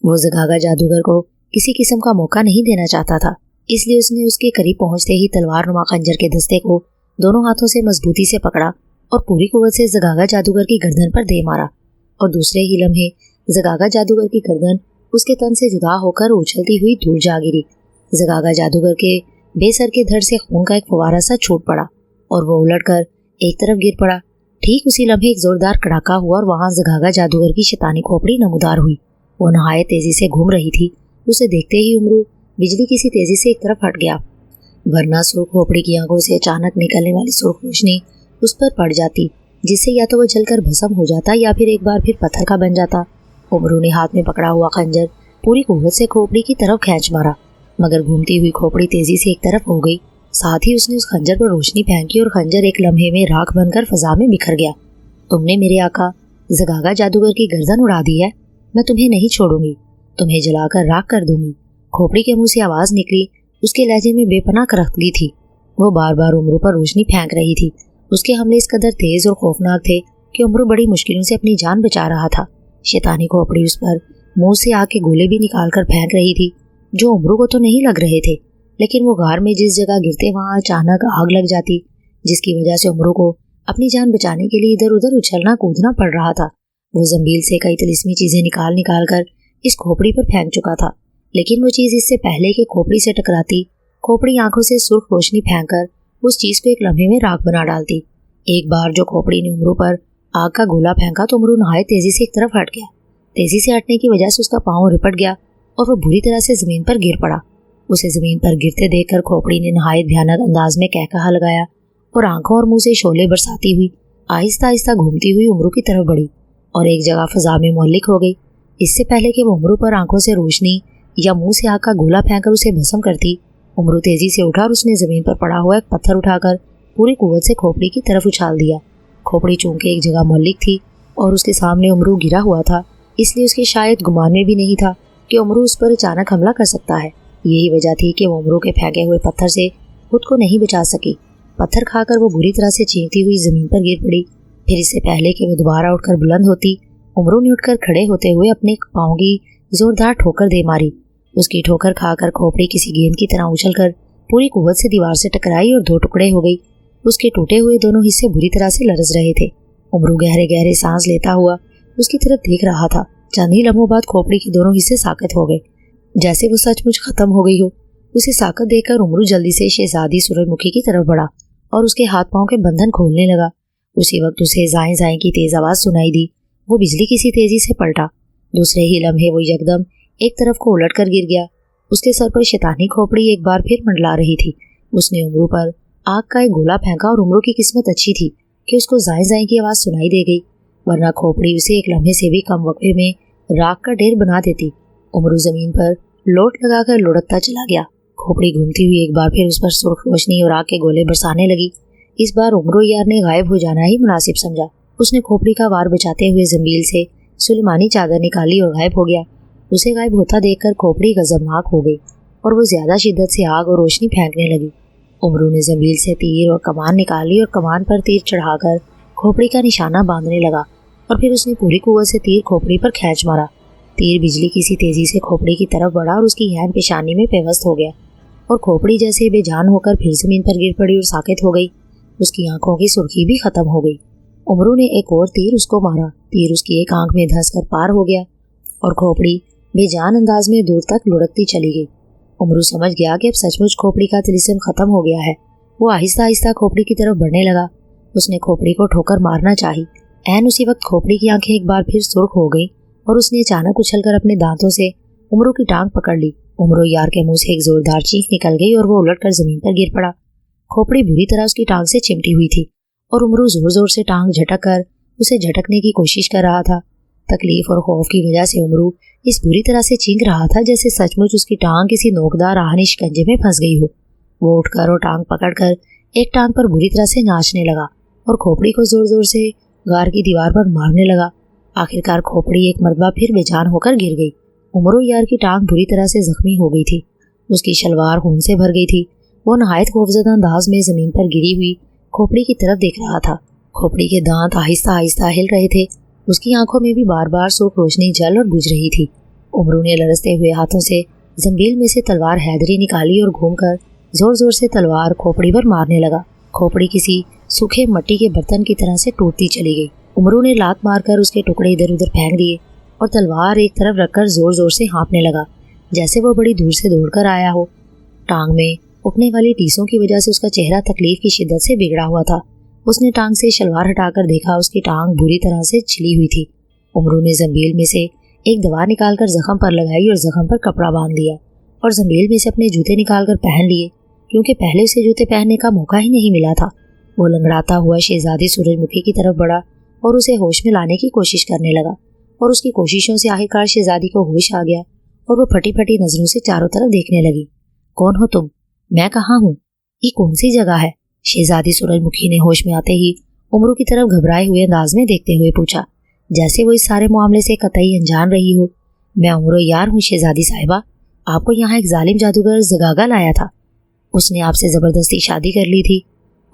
वो ज़गागा जादूगर को किसी किस्म का मौका नहीं देना चाहता था, इसलिए उसने उसके करीब पहुंचते ही तलवार नुमा खंजर के दस्ते को दोनों हाथों से मजबूती से पकड़ा और पूरी कुव्वत से ज़गागा जादूगर की गर्दन पर दे मारा। और दूसरे ही लम्हे ज़गागा जादूगर की गर्दन उसके तन से जुदा होकर उछलती हुई दूर जा गिरी। ज़गागा जादूगर के बेसर के धड़ से खून का एक फवारा सा छूट पड़ा और वो उलटकर एक तरफ गिर पड़ा। ठीक उसी लम्हे एक जोरदार कड़ाका हुआ और वहां ज़गागा जादूगर की शैतानी खोपड़ी नमूदार हुई। वो नहायत तेजी से घूम रही थी। उसे देखते ही उमरू बिजली की सी तेजी से एक तरफ हट गया, वरना सुर्ख खोपड़ी की आंखों से अचानक निकलने वाली सुर्ख रोशनी उस पर पड़ जाती, जिससे या तो वो जलकर भस्म हो जाता या फिर एक बार फिर पत्थर का बन जाता। उमरू ने हाथ में पकड़ा हुआ खंजर पूरी कुव्वत से खोपड़ी की तरफ खींच मारा, मगर घूमती हुई खोपड़ी तेजी से एक तरफ हो गई। साथ ही उसने उस खंजर पर रोशनी फेंकी और खंजर एक लम्हे में राख बनकर फजा में बिखर गया। तुमने मेरे आका ज़गागा जादूगर की गर्दन उड़ा दी है, मैं तुम्हें नहीं छोड़ूंगी, तुम्हें जलाकर राख कर दूंगी। खोपड़ी के मुंह से आवाज निकली। उसके लहजे में बेपनाह करख्तगी थी। वो बार बार उमरू पर रोशनी फेंक रही थी। उसके हमले इस कदर तेज और खौफनाक थे कि उमरू बड़ी मुश्किलों से अपनी जान बचा रहा था। शैतानी खोपड़ी उस पर मुंह से आग के गोले भी निकाल कर फेंक रही थी, जो उमरू को तो नहीं लग रहे थे, लेकिन वो गार में जिस जगह गिरते वहां अचानक आग लग जाती, जिसकी वजह से उमरू को अपनी जान बचाने के लिए इधर उधर उछलना कूदना पड़ रहा था। वो जंबील से कई तिलिस्मी चीजें निकाल कर इस खोपड़ी पर फेंक चुका था, लेकिन वो चीज इससे पहले कि खोपड़ी से टकराती, खोपड़ी आंखों से सुर्ख रोशनी फेंक कर उस चीज को एक लम्हे में राख बना डालती। एक बार जो खोपड़ी ने उमरू पर आग का गोला फेंका तो उमरू नहायत तेजी से एक तरफ हट गया। तेजी से हटने की वजह से उसका पांव रिपट गया और वो बुरी तरह से जमीन पर गिर पड़ा। उसे जमीन पर गिरते देखकर खोपड़ी ने नहायत भयानक अंदाज में कहकहा लगाया और आंखों और मुंह से शोले बरसाती हुई आहिस्ता आहिस्ता घूमती हुई उमरू की तरफ बढ़ी और एक जगह फजा में मौलिक हो गई। इससे पहले कि वो उमरू पर आंखों से रोशनी या मुंह से आग का गोला फेंककर उसे भस्म करती, उमरू तेजी से उठा और उसने जमीन पर पड़ा हुआ एक पत्थर उठाकर पूरी कुव्वत से खोपड़ी की तरफ उछाल दिया। खोपड़ी चूंकि एक जगह मौलिक थी और उसके सामने उमरू गिरा हुआ था, इसलिए उसके शायद गुमान में भी नहीं था कि उमरू उस पर अचानक हमला कर सकता है। यही वजह थी कि वो उमरू के फेंके हुए पत्थर से खुद को नहीं बचा सकी। पत्थर खाकर वो बुरी तरह से चीखती हुई जमीन पर गिर पड़ी। फिर इससे पहले कि वो दोबारा उठकर बुलंद होती, उमरू ने उठकर खड़े होते हुए अपने पांव की जोरदार ठोकर दे मारी। उसकी ठोकर खाकर खोपड़ी किसी गेंद की तरह उछलकर पूरी कुव्वत से दीवार से टकराई और दो टुकड़े हो गई। उसके टूटे हुए दोनों हिस्से बुरी तरह से लरज रहे थे। उमरू गहरे गहरे सांस लेता हुआ उसकी तरफ देख रहा था। चंद ही लम्हों बाद खोपड़ी के दोनों हिस्से साकत हो गए, जैसे वो सचमुच खत्म हो गई हो। उसे साकत देखकर उमरू जल्दी से शहजादी सूरजमुखी की तरफ बढ़ा और उसके हाथ पांव के बंधन खोलने लगा। उसी वक्त उसे जाएं जाएं की तेज आवाज सुनाई दी। वो बिजली की सी तेजी से पलटा। दूसरे ही लम्हे वो यकदम एक तरफ को उलट कर गिर गया। उसके सर पर शैतानी खोपड़ी एक बार फिर मंडला रही थी। उसने उमरू पर आग का एक गोला फेंका और उमरू की किस्मत अच्छी थी कि उसको जाएं जाएं की आवाज सुनाई दे गई, वरना खोपड़ी उसे एक लम्हे से भी कम वक्फे में राख का ढेर बना देती। उमरू जमीन पर लोट लगाकर लुढ़कता चला गया। खोपड़ी घूमती हुई एक बार फिर उस पर सुर्ख रोशनी और आग के गोले बरसाने लगी। इस बार उमरू यार ने गायब हो जाना ही मुनासिब समझा। उसने खोपड़ी का वार बचाते हुए जमील से सुलेमानी चादर निकाली और गायब हो गया। उसे गायब होता देखकर खोपड़ी गजबनाक हो गई और वो ज्यादा शिद्दत से आग और रोशनी फेंकने लगी। उमरू ने जमील से तीर और कमान निकाली और कमान पर तीर चढ़ाकर खोपड़ी का निशाना बांधने लगा और फिर उसने पूरी कुव्वत से तीर खोपड़ी पर खींच मारा। तीर बिजली की सी तेजी से खोपड़ी की तरफ बढ़ा और उसकी हैन पेशानी में पेवस्त हो गया और खोपड़ी जैसे बेजान होकर फिर जमीन पर गिर पड़ी और साकित हो गई। उसकी आंखों की सुर्खी भी खत्म हो गई। उमरू ने एक और तीर उसको मारा। तीर उसकी एक आंख में धंस कर पार हो गया और खोपड़ी बेजान अंदाज में दूर तक लुढ़कती चली गई। उमरू समझ गया कि अब सचमुच खोपड़ी का तिलिस्म खत्म हो गया है। वो आहिस्ता आहिस्ता खोपड़ी की तरफ बढ़ने लगा। उसने खोपड़ी को ठोकर मारना चाही। ऐन उसी वक्त खोपड़ी की आंखें एक बार फिर सुर्ख हो गई और उसने अचानक उछलकर अपने दांतों से उमरू की टांग पकड़ ली। उमरू यार के मुंह से एक जोरदार चीख निकल गई और वो उलटकर जमीन पर गिर पड़ा। खोपड़ी बुरी तरह उसकी टांग से चिमटी हुई थी और उमरू जोर जोर से टांग झटक कर उसे झटकने की कोशिश कर रहा था। तकलीफ और खौफ की वजह से उमरू इस बुरी तरह से चीख रहा था जैसे सचमुच उसकी टांग किसी नोकदार आहनी शिकंजे में फंस गई हो। वो उठकर और टांग पकड़कर एक टांग पर बुरी तरह से नाचने लगा और खोपड़ी को जोर जोर से गार की दीवार पर मारने लगा। आखिरकार खोपड़ी एक मरतबा फिर बेजान होकर गिर गई। उमरू यार की टांग बुरी तरह से जख्मी हो गई थी। उसकी शलवार खून से भर गई थी। वो नहायत खौफजदा अंदाज में जमीन पर गिरी हुई खोपड़ी की तरफ देख रहा था। खोपड़ी के दांत आहिस्ता आहिस्ता हिल रहे थे। उसकी आंखों में भी बार बार सुर्ख रोशनी जल और बुझ रही थी। उमरू ने लरसते हुए हाथों से जंबील में से तलवार हैदरी निकाली और घूमकर जोर जोर से तलवार खोपड़ी पर मारने लगा। खोपड़ी किसी सूखे मिट्टी के बर्तन की तरह से टूटती चली गई। उमरू ने लात मारकर उसके टुकड़े इधर उधर फेंक दिए और तलवार एक तरफ रखकर जोर जोर से हाँफने लगा जैसे वो बड़ी दूर से दौड़कर आया हो। टांग में उठने वाली टीसों की वजह से उसका चेहरा तकलीफ की शिद्दत से बिगड़ा हुआ था। उसने टांग से शलवार हटाकर देखा, उसकी टांग बुरी तरह से छिली हुई थी। उमरू ने जंबील में से एक दवा निकालकर जख्म पर लगाई और जख्म पर कपड़ा बांध लिया और जंबील में से अपने जूते निकालकर पहन लिए, क्योंकि पहले उसे जूते पहनने का मौका ही नहीं मिला था। वो लंगड़ाता हुआ शहजादी सूरजमुखी की तरफ बढ़ा और उसे होश में लाने की कोशिश करने लगा और उसकी कोशिशों से आखिरकार शहजादी को होश आ गया और वो फटी फटी नजरों से चारों तरफ देखने लगी। कौन हो तुम? मैं कहाँ हूँ? ये कौन सी जगह है? शहजादी सूरजमुखी ने होश में आते ही उमरू की तरफ घबराए हुए अंदाज में देखते हुए पूछा, जैसे वो इस सारे मामले से कतई अनजान रही हो। मैं उमरू यार हूँ शहजादी साहिबा। आपको यहाँ एक जालिम जादूगर जगागा लाया था। उसने आपसे जबरदस्ती शादी कर ली थी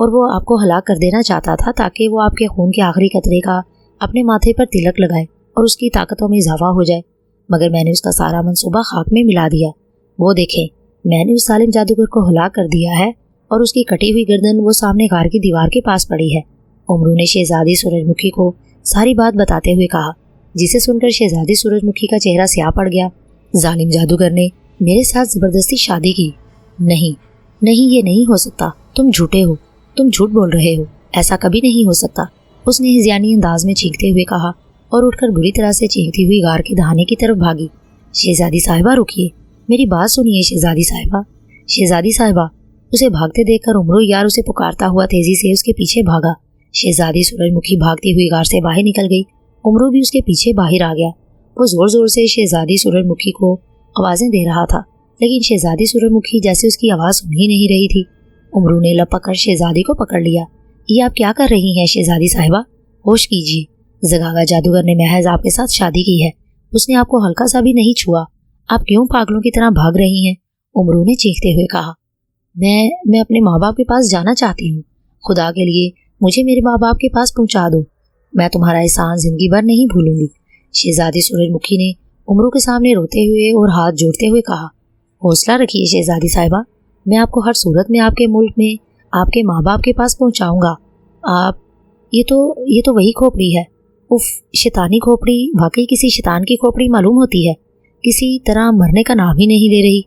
और वो आपको हलाक कर देना चाहता था ताकि वो आपके खून के आखिरी कतरे का अपने माथे पर तिलक लगाए और उसकी ताकतों में इजाफा हो जाए, मगर मैंने उसका सारा मंसूबा खाक में मिला दिया। वो देखें, मैंने उस जालिम जादूगर को हलाक कर दिया है और उसकी कटी हुई गर्दन वो सामने घर की दीवार के पास पड़ी है। उमरू ने शहजादी सूरजमुखी को सारी बात बताते हुए कहा, जिसे सुनकर शहजादी सूरजमुखी का चेहरा स्याह पड़ गया। जालिम जादूगर ने मेरे साथ जबरदस्ती शादी की? नहीं नहीं, ये नहीं हो सकता। तुम झूठे हो, तुम झूठ बोल रहे हो। ऐसा कभी नहीं हो सकता, उसने हिज़यानी अंदाज में चीखते हुए कहा और उठकर बुरी तरह से चीखती हुई गार के दहाने की तरफ भागी। शहजादी साहिबा रुकिए, मेरी बात सुनिए शहजादी साहिबा। शहजादी साहिबा। उसे भागते देखकर उमरू यार उसे पुकारता हुआ तेजी से उसके पीछे भागा। शहजादी सूरजमुखी भागती हुई गार से बाहर निकल गई। उमरू भी उसके पीछे बाहर आ गया। वो जोर जोर से शहजादी सूरजमुखी को आवाजें दे रहा था, लेकिन शहजादी सूरजमुखी जैसे उसकी आवाज़ सुन ही नहीं रही थी। उमरू ने लपक कर शहजादी को पकड़ लिया। ये आप क्या कर रही हैं शहजादी साहिबा? होश कीजिए, जगागा जादूगर ने महज आपके साथ शादी की है। उसने आपको हल्का सा भी नहीं छुआ। आप क्यों पागलों की तरह भाग रही हैं? उमरू ने चीखते हुए कहा। मैं अपने माँ बाप के पास जाना चाहती हूँ। खुदा के लिए मुझे मेरे माँ बाप के पास पहुँचा दो। मैं तुम्हारा एहसान जिंदगी भर नहीं भूलूंगी। शहजादी सूरजमुखी ने उमरू के सामने रोते हुए और हाथ जोड़ते हुए कहा, हौसला रखिए शहजादी साहिबा, मैं आपको हर सूरत में आपके मुल्क में आपके माँ बाप के पास पहुँचाऊँगा। आप ये तो वही खोपड़ी है। उफ, शैतानी खोपड़ी वाकई किसी शैतान की खोपड़ी मालूम होती है। किसी तरह मरने का नाम ही नहीं ले रही।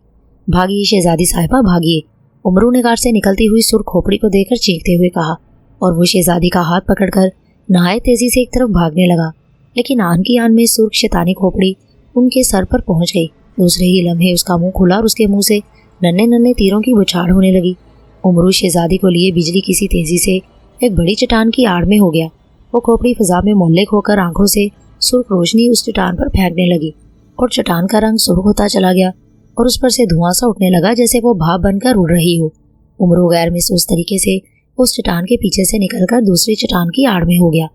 भागिए शहजादी साहिबा भागिए, उमरू ने गार से निकलती हुई सुर्ख खोपड़ी को देखकर चीखते हुए कहा और वो शहजादी का हाथ पकड़कर नहाए तेजी से एक तरफ भागने लगा। लेकिन आन की आन में सुर्ख शैतानी खोपड़ी उनके सर पर पहुंच गई। दूसरे ही लम्हे उसका मुंह खुला और उसके मुंह से नन्हे नन्हे तीरों की बौछार होने लगी। उमरू शहजादी को लिए बिजली किसी तेजी से एक बड़ी चट्टान की आड़ में हो गया। वो खोपड़ी फिजा में मोहल्ले होकर आंखों से सुर्ख रोशनी उस चट्टान पर फेंकने लगी और चट्टान का रंग सुर्ख होता चला गया और उस पर से धुआं सा उठने लगा जैसे वो भाप बनकर उड़ रही हो। उमरू गैर महसूस तरीके से उस चट्टान के पीछे से निकलकर दूसरी चट्टान की आड़ में हो गया।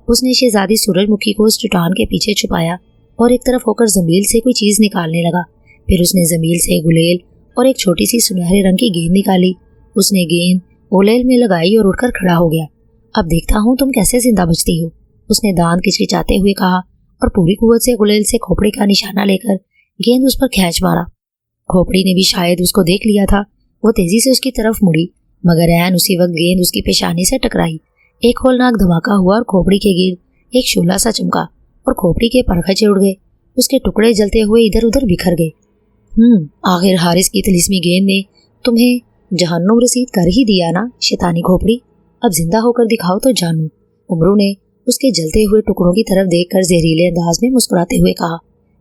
उसने शहजादी सूरजमुखी को उस चट्टान के पीछे छुपाया और एक तरफ होकर जमील से कोई चीज़ निकालने लगा। फिर उसने जमील से गुलेल और एक छोटी सी सुनहरे रंग की गेंद निकाली। उसने गेंद ओलेल में लगाई और उठकर खड़ा हो गया। अब देखता हूँ तुम कैसे जिंदा बचती हो, उसने दांत किचकिचाते हुए कहा और पूरी कुव्वत से गुलेल से खोपड़ी का निशाना लेकर गेंद उस पर खींच मारा। खोपड़ी ने भी शायद उसको देख लिया था। वो तेजी से उसकी तरफ मुड़ी, मगर ऐन उसी वक्त गेंद उसकी पेशानी से टकराई। एक होलनाक धमाका हुआ और खोपड़ी के गिर्द एक शोला सा चमका और खोपड़ी के परखचे उड़ गए। उसके टुकड़े जलते हुए इधर उधर बिखर गए। आखिर हारिस की तिलिस्मी गेंद ने तुम्हें जहन्नुम रसीद कर ही दिया ना शैतानी खोपड़ी। अब जिंदा होकर दिखाओ तो जानू। उमरू ने उसके जलते हुए टुकड़ों की तरफ देखकर जहरीले अंदाज में मुस्कुराते हुए कहा।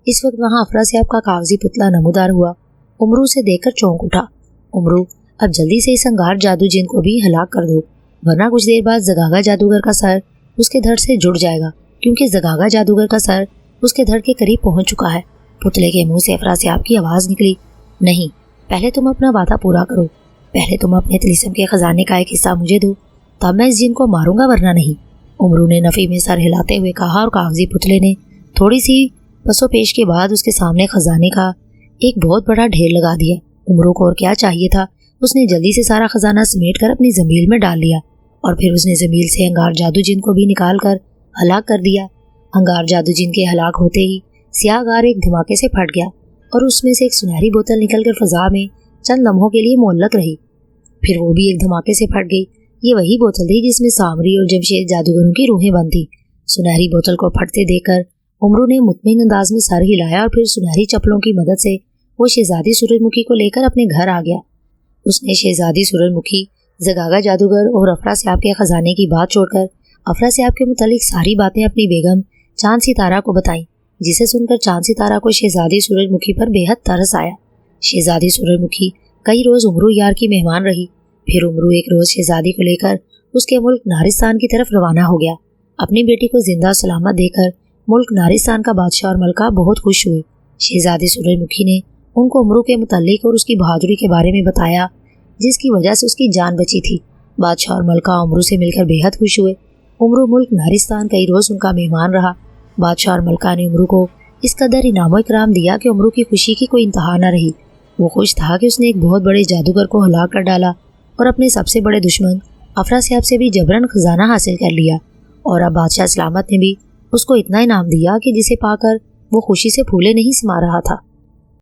इस वक्त वहाँ अफरासियाब का कागजी पुतला नमूदार हुआ। उमरू से देखकर चौंक उठा। उमरू, अब जल्दी से इस अंगार जादू जिन को भी हलाक कर दो, वरना कुछ देर बाद जगागा जादूगर का सर उसके धड़ से जुड़ जाएगा, क्योंकि जगागा जादूगर का सर उसके धड़ के करीब पहुंच चुका है। पुतले के मुंह से अफरासियाब की आवाज़ निकली, नहीं, पहले तुम अपना वादा पूरा करो। पहले तुम अपने तिलिस्म के खजाने का एक हिस्सा मुझे दो, तब मैं इस जिन को मारूंगा, वरना नहीं। उमरू ने नफ़ी में सर हिलाते हुए कहा और कागजी पुतले ने थोड़ी सी पसोपेश के बाद उसके सामने खजाने का एक बहुत बड़ा ढेर लगा दिया। उमरू को और क्या चाहिए था, उसने जल्दी से सारा खजाना समेट कर अपनी ज़मील में डाल लिया और फिर उसने ज़मील से अंगार जादू जिन को भी निकाल कर हलाक कर दिया। अंगार जादू जिन के हलाक होते ही स्याह गार एक धमाके से फट गया और उसमें से एक सुनहरी बोतल निकलकर फ़ज़ा में चंद लम्हों के लिए मुअल्लक रही, फिर वो भी एक धमाके से फट गई। ये वही बोतल थी जिसमें सामरी और जमशेद जादूगरों की रूहें बंद थी। सुनहरी बोतल को फटते देखकर उमरू ने मुतमईन अंदाज में सर हिलाया और फिर सुनहरी चप्पलों की मदद से वो शहजादी सूरजमुखी को लेकर अपने घर आ गया। उसने शहजादी सूरजमुखी, जगागा जादूगर और अफरासियाब के खजाने की बात छोड़कर अफरासियाब के मुतालिक सारी बातें अपनी बेगम चांद सितारा को बताईं, जिसे सुनकर चांद सितारा को शहजादी सूरजमुखी पर बेहद तरस आया। शहजादी सूरजमुखी कई रोज़ उमरू यार की मेहमान रही। फिर उमरू एक रोज़ शहजादी को लेकर उसके मुल्क नारिस्तान की तरफ रवाना हो गया। अपनी बेटी को जिंदा सलामत देखकर मुल्क नारिस्तान का बादशाह और मलका बहुत खुश हुए। शहजादी सूरजमुखी ने उनको उमरू के मुतालिक और उसकी बहादुरी के बारे में बताया, जिसकी वजह से उसकी जान बची थी। बादशाह और मलका उमरू से मिलकर बेहद खुश हुए। उमरू मुल्क नारिस्तान कई रोज़ उनका मेहमान रहा। बादशाह और मलका ने उमरू को इस कदर इनाम इकराम दिया कि उमरू की खुशी की कोई इंतहा न रही। वो खुश था कि उसने एक बहुत बड़े जादूगर को हलाक कर डाला और अपने सबसे बड़े दुश्मन अफरासियाब से भी जबरन खजाना हासिल कर लिया। और अब बादशाह सलामत ने भी उसको इतना इनाम दिया कि जिसे पाकर वो खुशी से फूले नहीं समा रहा था।